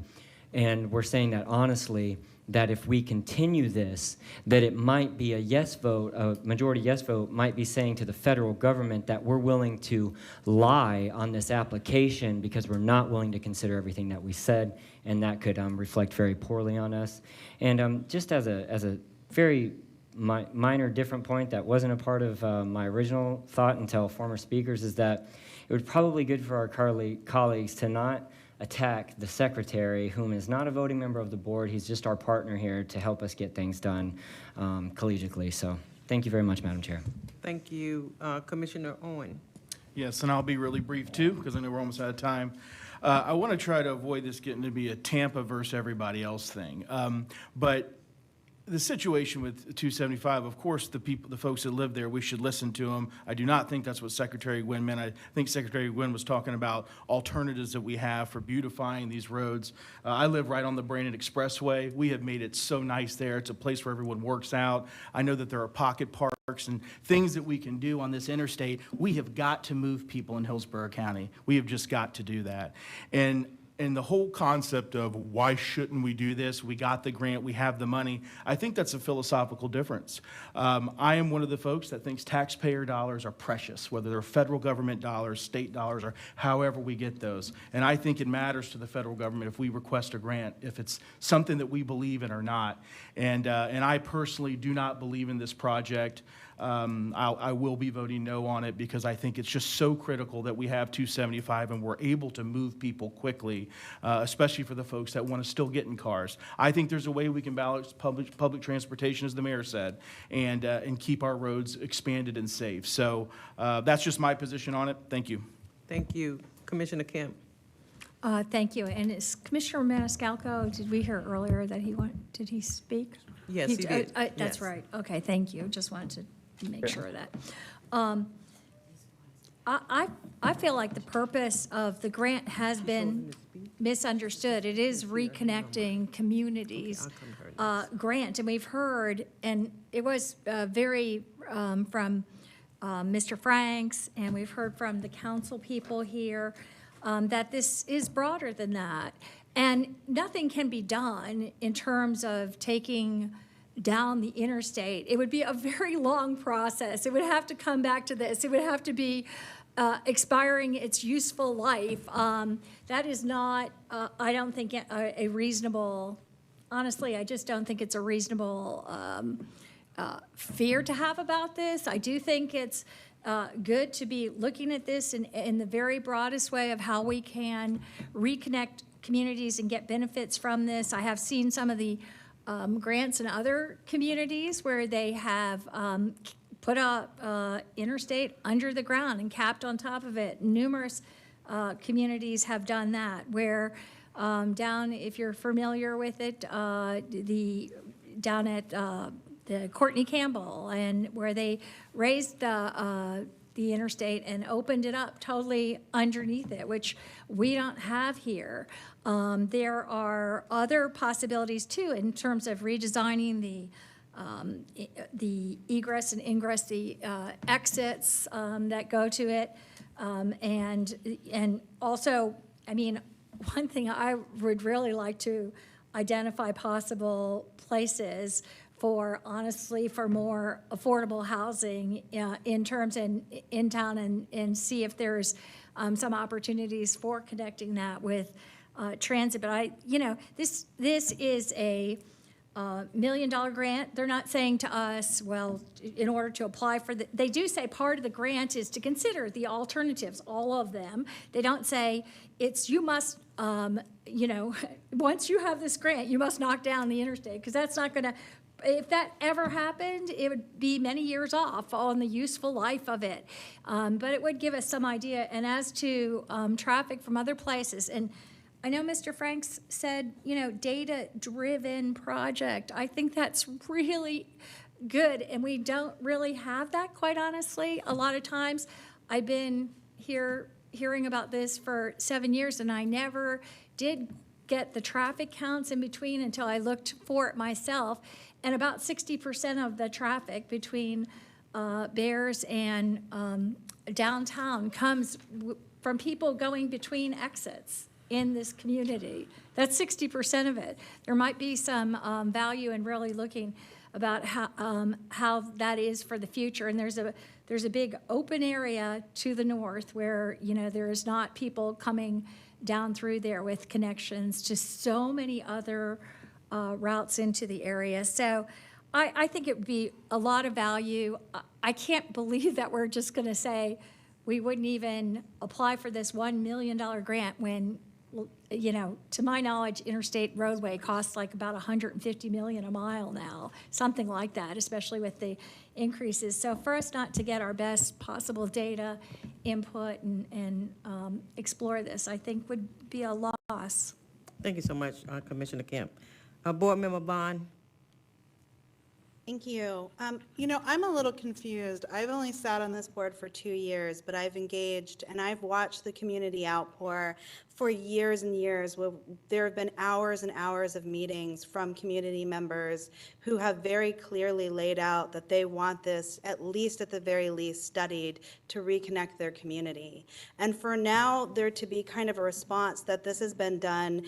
and we're saying that honestly, that if we continue this, that it might be a yes vote, a majority yes vote might be saying to the federal government that we're willing to lie on this application because we're not willing to consider everything that we said, and that could reflect very poorly on us. And just as a very minor different point that wasn't a part of my original thought until former speakers is that it would probably be good for our colleagues to not attack the secretary, whom is not a voting member of the board. He's just our partner here to help us get things done collegially. So thank you very much, Madam Chair. Thank you. Commissioner Owen. Yes, and I'll be really brief too, because I know we're almost out of time. I want to try to avoid this getting to be a Tampa versus everybody else thing. But the situation with 275, of course, the folks that live there, we should listen to them. I do not think that's what Secretary Gwynn meant. I think Secretary Gwynn was talking about alternatives that we have for beautifying these roads. I live right on the Brandon Expressway. We have made it so nice there. It's a place where everyone works out. I know that there are pocket parks and things that we can do on this interstate. We have got to move people in Hillsborough County. We have just got to do that. And the whole concept of why shouldn't we do this? We got the grant, we have the money. I think that's a philosophical difference. I am one of the folks that thinks taxpayer dollars are precious, whether they're federal government dollars, state dollars, or however we get those. And I think it matters to the federal government if we request a grant, if it's something that we believe in or not. And I personally do not believe in this project. I will be voting no on it because I think it's just so critical that we have 275 and we're able to move people quickly, especially for the folks that want to still get in cars. I think there's a way we can balance public transportation, as the mayor said, and keep our roads expanded and safe. So that's just my position on it. Thank you. Thank you. Commissioner Kemp. Thank you. And is Commissioner Maniscalco, did we hear earlier that did he speak? Yes, he did. That's Yes. right. Okay, thank you. Just wanted to make sure of that. I feel like the purpose of the grant has been misunderstood. It is reconnecting communities grant, and we've heard, and it was very from Mr. Franks, and we've heard from the council people here that this is broader than that. And nothing can be done in terms of taking down the interstate. It would be a very long process. It would have to come back to this. It would have to be expiring its useful life. That is not, I don't think, a reasonable, honestly, I just don't think it's a reasonable fear to have about this. I do think it's good to be looking at this in the very broadest way of how we can reconnect communities and get benefits from this. I have seen some of the grants in other communities where they have put a interstate under the ground and capped on top of it. Numerous communities have done that, where down, if you're familiar with it, down at the Courtney Campbell, and where they raised the interstate and opened it up totally underneath it, which we don't have here. There are other possibilities too in terms of redesigning the egress and ingress, the exits that go to it, and also, I mean, one thing I would really like to identify possible places for, honestly, for more affordable housing in terms in town, and see if there's some opportunities for connecting that with transit. But this is a $1 million grant. They're not saying to us, well, in order to apply for they do say part of the grant is to consider the alternatives, all of them. They don't say you must, once you have this grant, you must knock down the interstate, because that's not going to, if that ever happened, it would be many years off on the useful life of it. But it would give us some idea. And as to traffic from other places, and I know Mr. Franks said, data-driven project. I think that's really good, and we don't really have that, quite honestly. A lot of times, I've been hearing about this for 7 years, and I never did get the traffic counts in between until I looked for it myself. And about 60% of the traffic between Bears and downtown comes from people going between exits in this community. That's 60% of it. There might be some value in really looking about how that is for the future. And there's a big open area to the north where, there is not people coming down through there with connections to so many other routes into the area. So I think it would be a lot of value. I can't believe that we're just going to say we wouldn't even apply for this $1 million grant when, to my knowledge, interstate roadway costs like about $150 million a mile now, something like that, especially with the increases. So for us not to get our best possible data input and explore this, I think would be a loss. Thank you so much, Commissioner Kemp. Board Member Bond? Thank you. I'm a little confused. I've only sat on this board for 2 years, but I've engaged and I've watched the community outpour for years and years. There have been hours and hours of meetings from community members who have very clearly laid out that they want this, at the very least, studied to reconnect their community. And for now, there to be kind of a response that this has been done,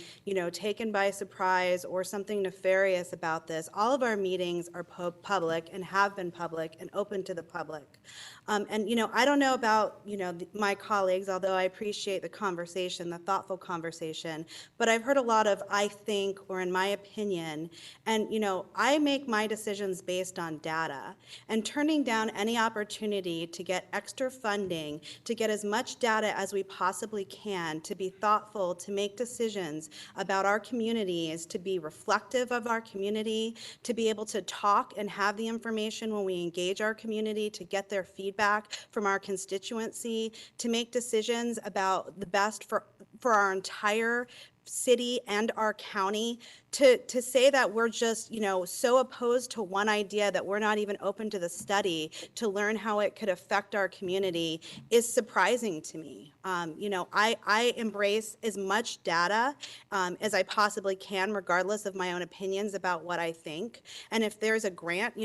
taken by surprise or something nefarious about this. All of our meetings are public and have been public and open to the public. I don't know about, my colleagues, although I appreciate the conversation, the thoughtful conversation, but I've heard a lot of I think or in my opinion, and, I make my decisions based on data, and turning down any opportunity to get extra funding, to get as much data as we possibly can, to be thoughtful, to make decisions about our communities, to be reflective of our community, to be able to talk and have the information when we engage our community, to get their feedback from our constituency, to make decisions about the best for our entire city and our county. To say that we're just, so opposed to one idea that we're not even open to the study to learn how it could affect our community is surprising to me. I embrace as much data as I possibly can, regardless of my own opinions about what I think. And if there's a grant,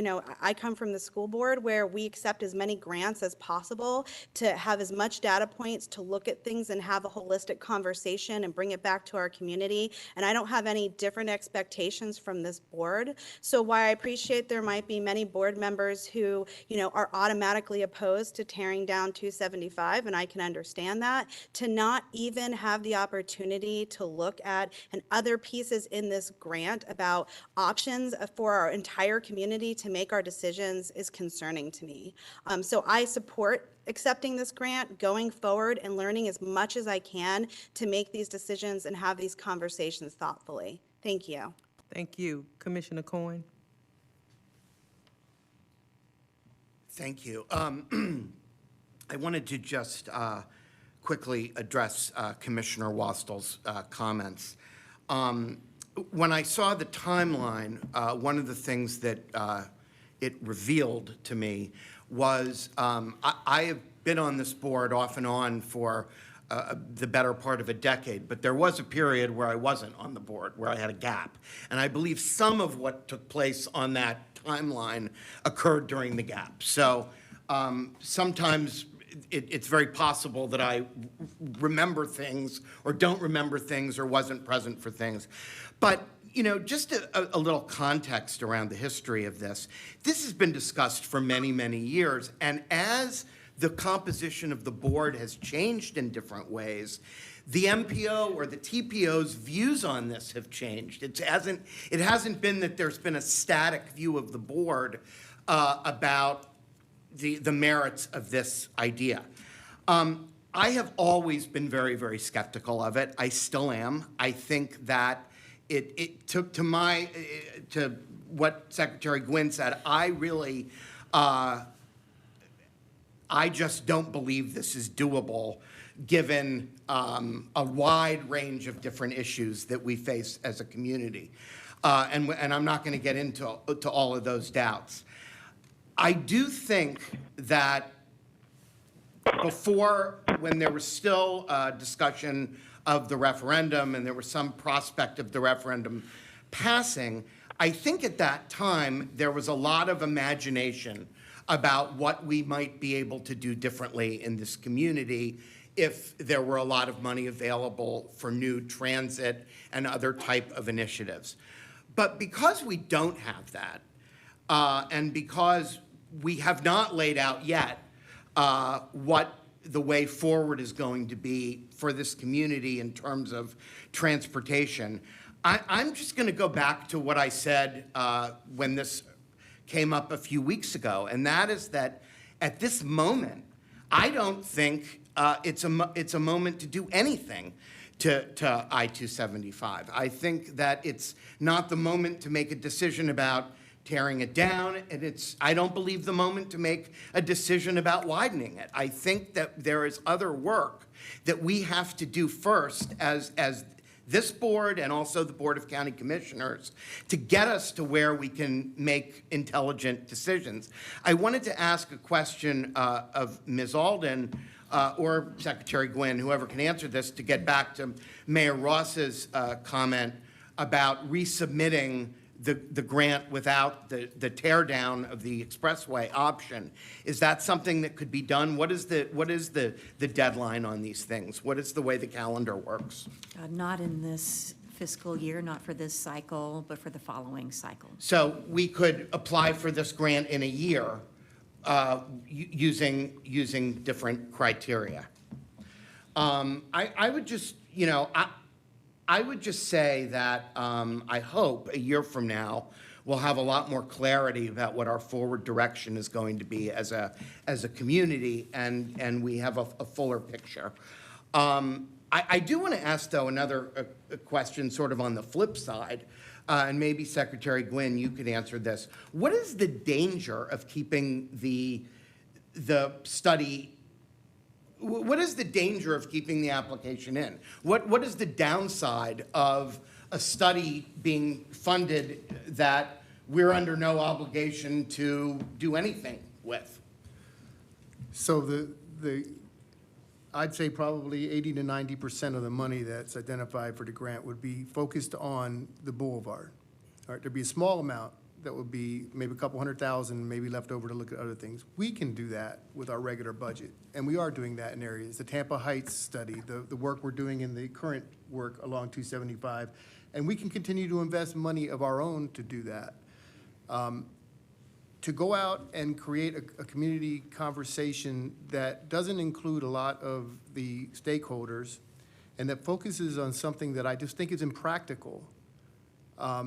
I come from the school board where we accept as many grants as possible to have as much data points to look at things and have a holistic conversation and bring it back to our community. And I don't have any different expectations from this board. So while I appreciate there might be many board members who, are automatically opposed to tearing down 275, and I can understand that, to not even have the opportunity to look at and other pieces in this grant about options for our entire community to make our decisions is concerning to me. So I support accepting this grant, going forward and learning as much as I can to make these decisions and have these conversations thoughtfully. Thank you. Thank you. Commissioner Cohen? Thank you. I wanted to just quickly address Commissioner Wastel's comments. When I saw the timeline, one of the things that it revealed to me was I have been on this board off and on for the better part of a decade, but there was a period where I wasn't on the board, where I had a gap. And I believe some of what took place on that timeline occurred during the gap. So sometimes it's very possible that I remember things or don't remember things or wasn't present for things. But just a little context around the history of this. This has been discussed for many, many years. And as the composition of the board has changed in different ways, the MPO or the TPO's views on this have changed. It hasn't been that there's been a static view of the board about the merits of this idea. I have always been very, very skeptical of it. I still am. I think that it took to what Secretary Gwynn said, I really, I just don't believe this is doable given a wide range of different issues that we face as a community. And I'm not going to get into all of those doubts. I do think that before, when there was still discussion of the referendum and there was some prospect of the referendum passing, I think at that time there was a lot of imagination about what we might be able to do differently in this community if there were a lot of money available for new transit and other type of initiatives. But because we don't have that, and because we have not laid out yet what the way forward is going to be for this community in terms of transportation, I'm just going to go back to what I said when this came up a few weeks ago, and that is that at this moment, I don't think it's a moment to do anything to I-275. I think that it's not the moment to make a decision about tearing it down, and I don't believe the moment to make a decision about widening it. I think that there is other work that we have to do first as this board and also the Board of County Commissioners to get us to where we can make intelligent decisions. I wanted to ask a question of Ms. Alden or Secretary Gwynn, whoever can answer this, to get back to Mayor Ross's comment about resubmitting the grant without the tear down of the expressway option. Is that something that could be done? What is the deadline on these things? What is the way the calendar works? Not in this fiscal year, not for this cycle, but for the following cycle. So we could apply for this grant in a year using different criteria. I would just, I would just say that I hope a year from now we'll have a lot more clarity about what our forward direction is going to be as a community, and we have a fuller picture. I do want to ask, though, another question sort of on the flip side, and maybe Secretary Gwynn, you could answer this. What is the danger of keeping the study? What is the danger of keeping the application in? What is the downside of a study being funded that we're under no obligation to do anything with? So I'd say probably 80 to 90% of the money that's identified for the grant would be focused on the boulevard. All right, there'd be a small amount that would be maybe a couple $100,000, maybe left over to look at other things. We can do that with our regular budget, and we are doing that in areas. The Tampa Heights study, the work we're doing in the current work along 275, and we can continue to invest money of our own to do that. To go out and create a community conversation that doesn't include a lot of the stakeholders and that focuses on something that I just think is impractical, I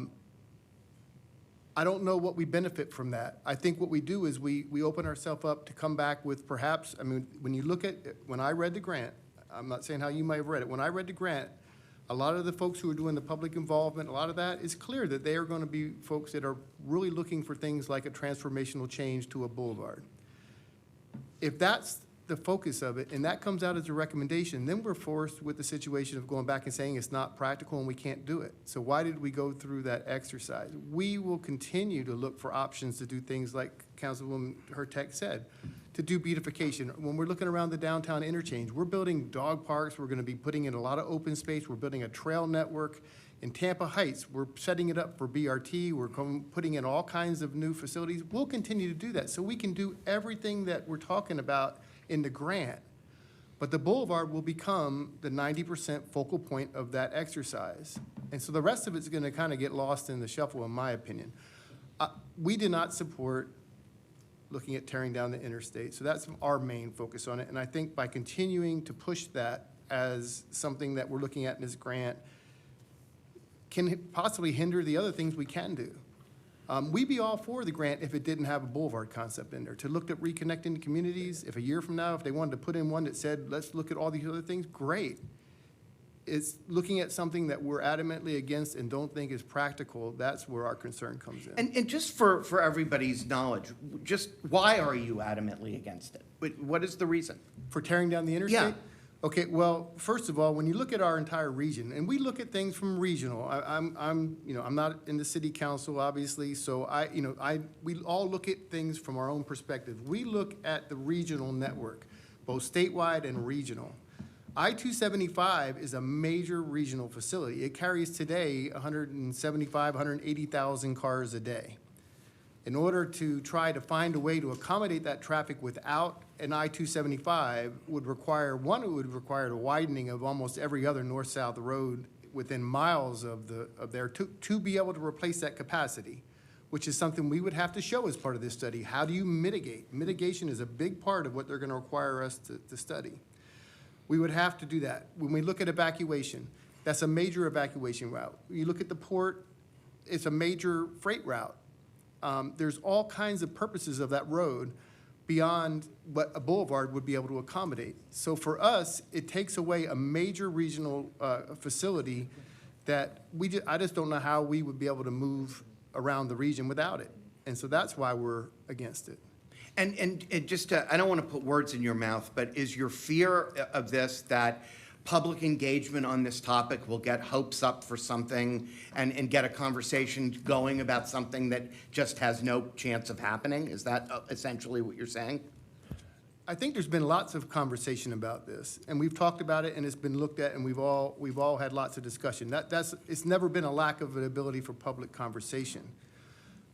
don't know what we benefit from that. I think what we do is we open ourselves up to come back with perhaps, I mean, when you look at, when I read the grant, I'm not saying how you might have read it, when I read the grant, a lot of the folks who are doing the public involvement, a lot of that is clear that they are going to be folks that are really looking for things like a transformational change to a boulevard. If that's the focus of it, and that comes out as a recommendation, then we're forced with the situation of going back and saying it's not practical and we can't do it. So why did we go through that exercise? We will continue to look for options to do things like Councilwoman Hurtek said, to do beautification. When we're looking around the downtown interchange, we're building dog parks, we're gonna be putting in a lot of open space, we're building a trail network. In Tampa Heights, we're setting it up for BRT, we're putting in all kinds of new facilities. We'll continue to do that so we can do everything that we're talking about in the grant, but the boulevard will become the 90% focal point of that exercise. And so the rest of it's gonna kind of get lost in the shuffle, in my opinion. We did not support looking at tearing down the interstate, so that's our main focus on it. And I think by continuing to push that as something that we're looking at in this grant can possibly hinder the other things we can do. We'd be all for the grant if it didn't have a boulevard concept in there, to look at reconnecting communities. If a year from now, if they wanted to put in one that said, let's look at all these other things, great. It's looking at something that we're adamantly against and don't think is practical, that's where our concern comes in. And just for everybody's knowledge, just why are you adamantly against it? What is the reason? For tearing down the interstate? Yeah. Okay, well, first of all, when you look at our entire region, and we look at things from regional, I'm not in the city council, obviously, so we all look at things from our own perspective. We look at the regional network, both statewide and regional. I-275 is a major regional facility. It carries today 175, 180,000 cars a day. In order to try to find a way to accommodate that traffic without an I-275 would require, one, it would require a widening of almost every other north-south road within miles of there to be able to replace that capacity, which is something we would have to show as part of this study. How do you mitigate? Mitigation is a big part of what they're going to require us to study. We would have to do that. When we look at evacuation, that's a major evacuation route. You look at the port, it's a major freight route. There's all kinds of purposes of that road beyond what a boulevard would be able to accommodate. So for us, it takes away a major regional facility that I just don't know how we would be able to move around the region without it. And so that's why we're against it. And just, I don't want to put words in your mouth, but is your fear of this that public engagement on this topic will get hopes up for something and get a conversation going about something that just has no chance of happening? Is that essentially what you're saying? I think there's been lots of conversation about this, and we've talked about it, and it's been looked at, and we've all had lots of discussion. It's never been a lack of an ability for public conversation.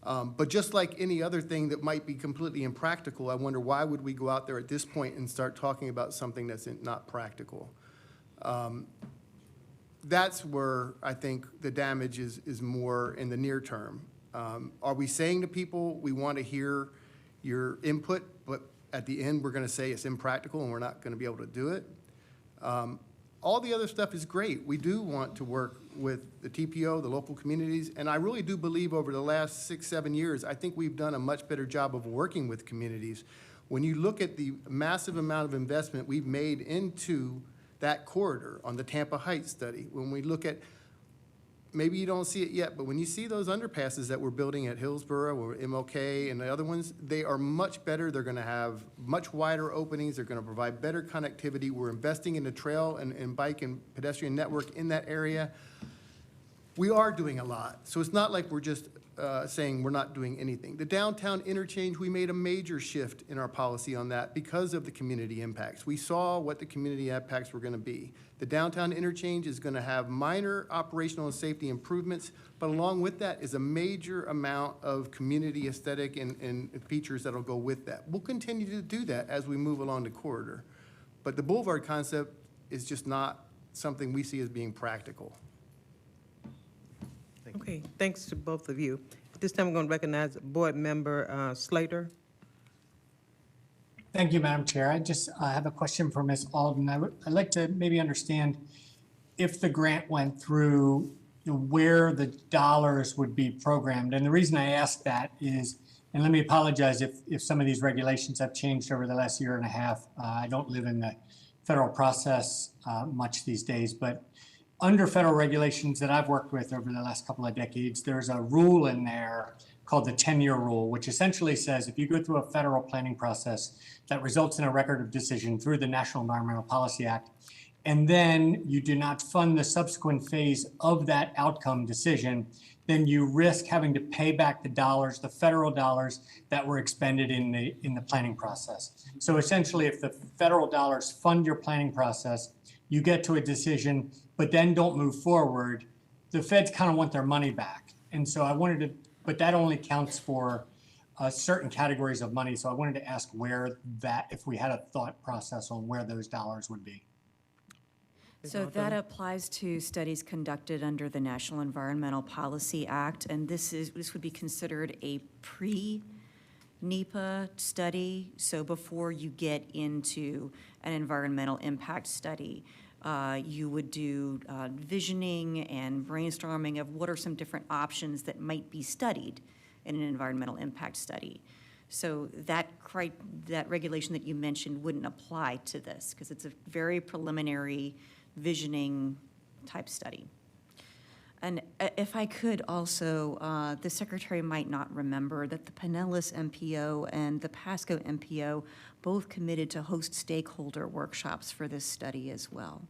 But just like any other thing that might be completely impractical, I wonder why would we go out there at this point and start talking about something that's not practical? That's where I think the damage is more in the near term. Are we saying to people, we want to hear your input, but at the end, we're going to say it's impractical and we're not going to be able to do it? All the other stuff is great. We do want to work with the TPO, the local communities, and I really do believe over the last 6-7 years, I think we've done a much better job of working with communities. When you look at the massive amount of investment we've made into that corridor on the Tampa Heights study, when we look at, maybe you don't see it yet, but when you see those underpasses that we're building at Hillsborough or MLK and the other ones, they are much better. They're going to have much wider openings. They're going to provide better connectivity. We're investing in the trail and bike and pedestrian network in that area. We are doing a lot. So it's not like we're just saying we're not doing anything. The downtown interchange, we made a major shift in our policy on that because of the community impacts. We saw what the community impacts were going to be. The downtown interchange is going to have minor operational and safety improvements, but along with that is a major amount of community aesthetic and features that will go with that. We'll continue to do that as we move along the corridor. But the boulevard concept is just not something we see as being practical. Okay, thanks to both of you. At this time, I'm going to recognize Board Member Slater. Thank you, Madam Chair. I have a question for Ms. Alden. I'd like to maybe understand if the grant went through, where the dollars would be programmed. And the reason I ask that is, and let me apologize if some of these regulations have changed over the last year and a half. I don't live in the federal process much these days, but under federal regulations that I've worked with over the last couple of decades, there's a rule in there called the 10-year rule, which essentially says if you go through a federal planning process that results in a record of decision through the National Environmental Policy Act, and then you do not fund the subsequent phase of that outcome decision, then you risk having to pay back the dollars, the federal dollars that were expended in the planning process. So essentially, if the federal dollars fund your planning process, you get to a decision, but then don't move forward, the feds kind of want their money back. And so I wanted to, but that only counts for certain categories of money. So I wanted to ask where that, if we had a thought process on where those dollars would be. So that applies to studies conducted under the National Environmental Policy Act, and this would be considered a pre-NEPA study. So before you get into an environmental impact study, you would do visioning and brainstorming of what are some different options that might be studied in an environmental impact study. So that regulation that you mentioned wouldn't apply to this because it's a very preliminary visioning type study. And if I could also, the secretary might not remember that the Pinellas MPO and the Pasco MPO both committed to host stakeholder workshops for this study as well.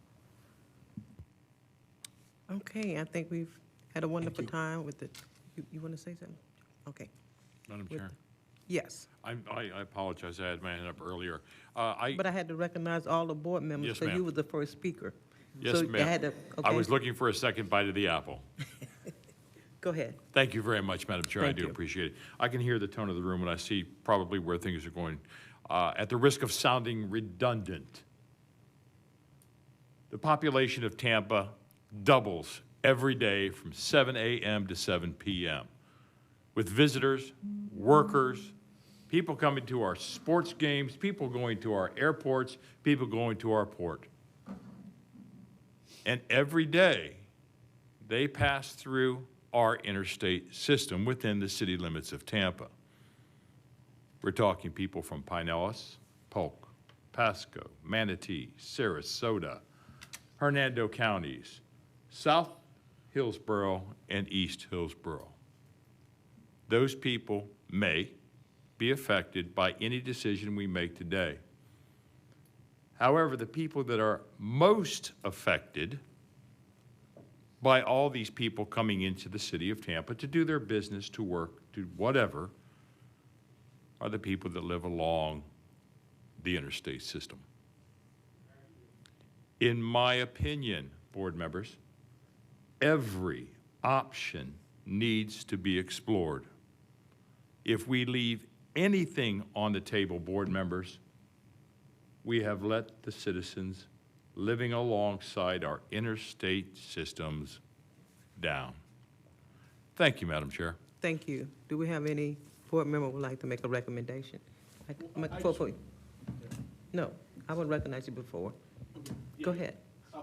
Okay, I think we've had a wonderful time with it. You want to say something? Okay. Madam With- Chair, Yes, I apologize, I had my hand up earlier. but I had to recognize all the board members Yes, because you ma'am. were the first speaker. Yes, So I had ma'am. to- I okay. was looking for a second bite of the apple. Go ahead. Thank you very much, Madam Chair. I Thank do you. appreciate it. I can hear the tone of the room, and I see probably where things are going. At the risk of sounding redundant, the population of Tampa doubles every day from 7 a.m. to 7 p.m. with visitors, workers, people coming to our sports games, people going to our airports, people going to our port. And every day, they pass through our interstate system within the city limits of Tampa. We're talking people from Pinellas, Polk, Pasco, Manatee, Sarasota, Hernando counties, South Hillsborough, and East Hillsborough. Those people may be affected by any decision we make today. However, the people that are most affected by all these people coming into the city of Tampa to do their business, to work, to whatever, are the people that live along the interstate system. In my opinion, board members, every option needs to be explored. If we leave anything on the table, board members, we have let the citizens living alongside our interstate systems down. Thank you, Madam Chair. Thank you. Do we have any board member who would like to make a recommendation? No, I would recognize you before. Go ahead.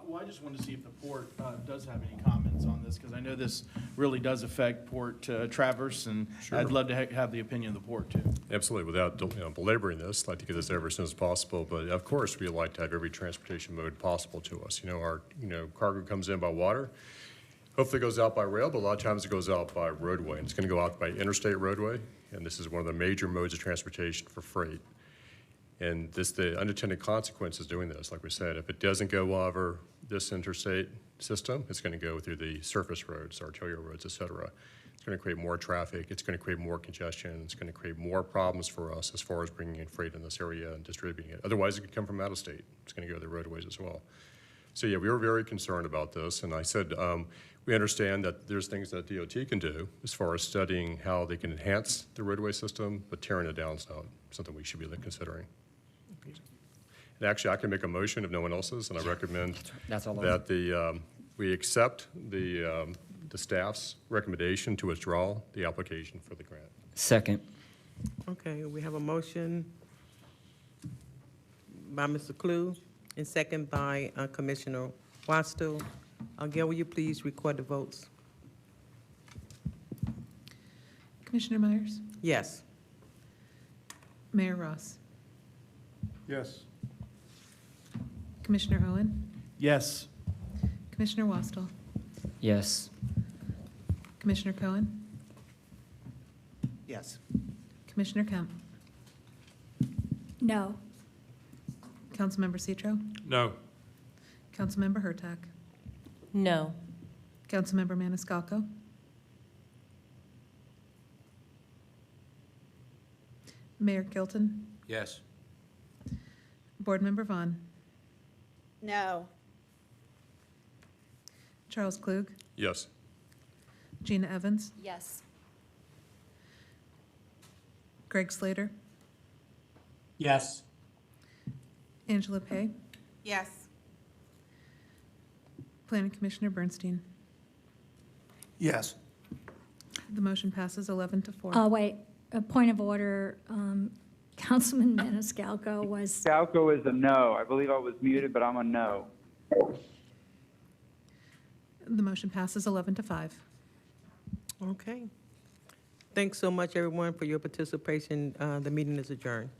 Well, I just wanted to see if the port does have any comments on this, because I know this really does affect Port Traverse, and Sure. I'd love to have the opinion of the port, too. Absolutely. Without belaboring this, I'd like to get this over as soon as possible. But of course, we'd like to have every transportation mode possible to us. Our cargo comes in by water. Hopefully it goes out by rail, but a lot of times it goes out by roadway. And it's going to go out by interstate roadway. And this is one of the major modes of transportation for freight. And the unintended consequences doing this, like we said, if it doesn't go over this interstate system, it's going to go through the surface roads, arterial roads, et cetera. It's going to create more traffic. It's going to create more congestion. It's going to create more problems for us as far as bringing in freight in this area and distributing it. Otherwise, it could come from out of state. It's going to go the roadways as well. So yeah, we were very concerned about this. And I said, we understand that there's things that DOT can do as far as studying how they can enhance the roadway system, but tearing it down is not something we should be considering. And actually, I can make a motion if no one else is, and I recommend That's all. that we accept the staff's recommendation to withdraw the application for the grant. Second. Okay, we have a motion by Mr. Klug and second by Commissioner Wastel. Gail, will you please record the votes? Commissioner Myers? Yes. Mayor Ross? Yes. Commissioner Owen? Yes. Commissioner Wastel? Yes. Commissioner Cohen? Yes. Commissioner Kemp? No. Councilmember Citro? No. Councilmember Hurtak? No. Councilmember Maniscalco? Mayor Kilton? Yes. Board Member Vaughn? No. Charles Klug? Yes. Gina Evans? Yes. Greg Slater? Yes. Angela Pay? Yes. Planning Commissioner Bernstein? Yes. The motion passes 11 to 4. Wait, a point of order, Councilman Maniscalco was, Scalco is a no. I believe I was muted, but I'm a no. The motion passes 11 to 5. Okay. Thanks so much, everyone, for your participation. The meeting is adjourned.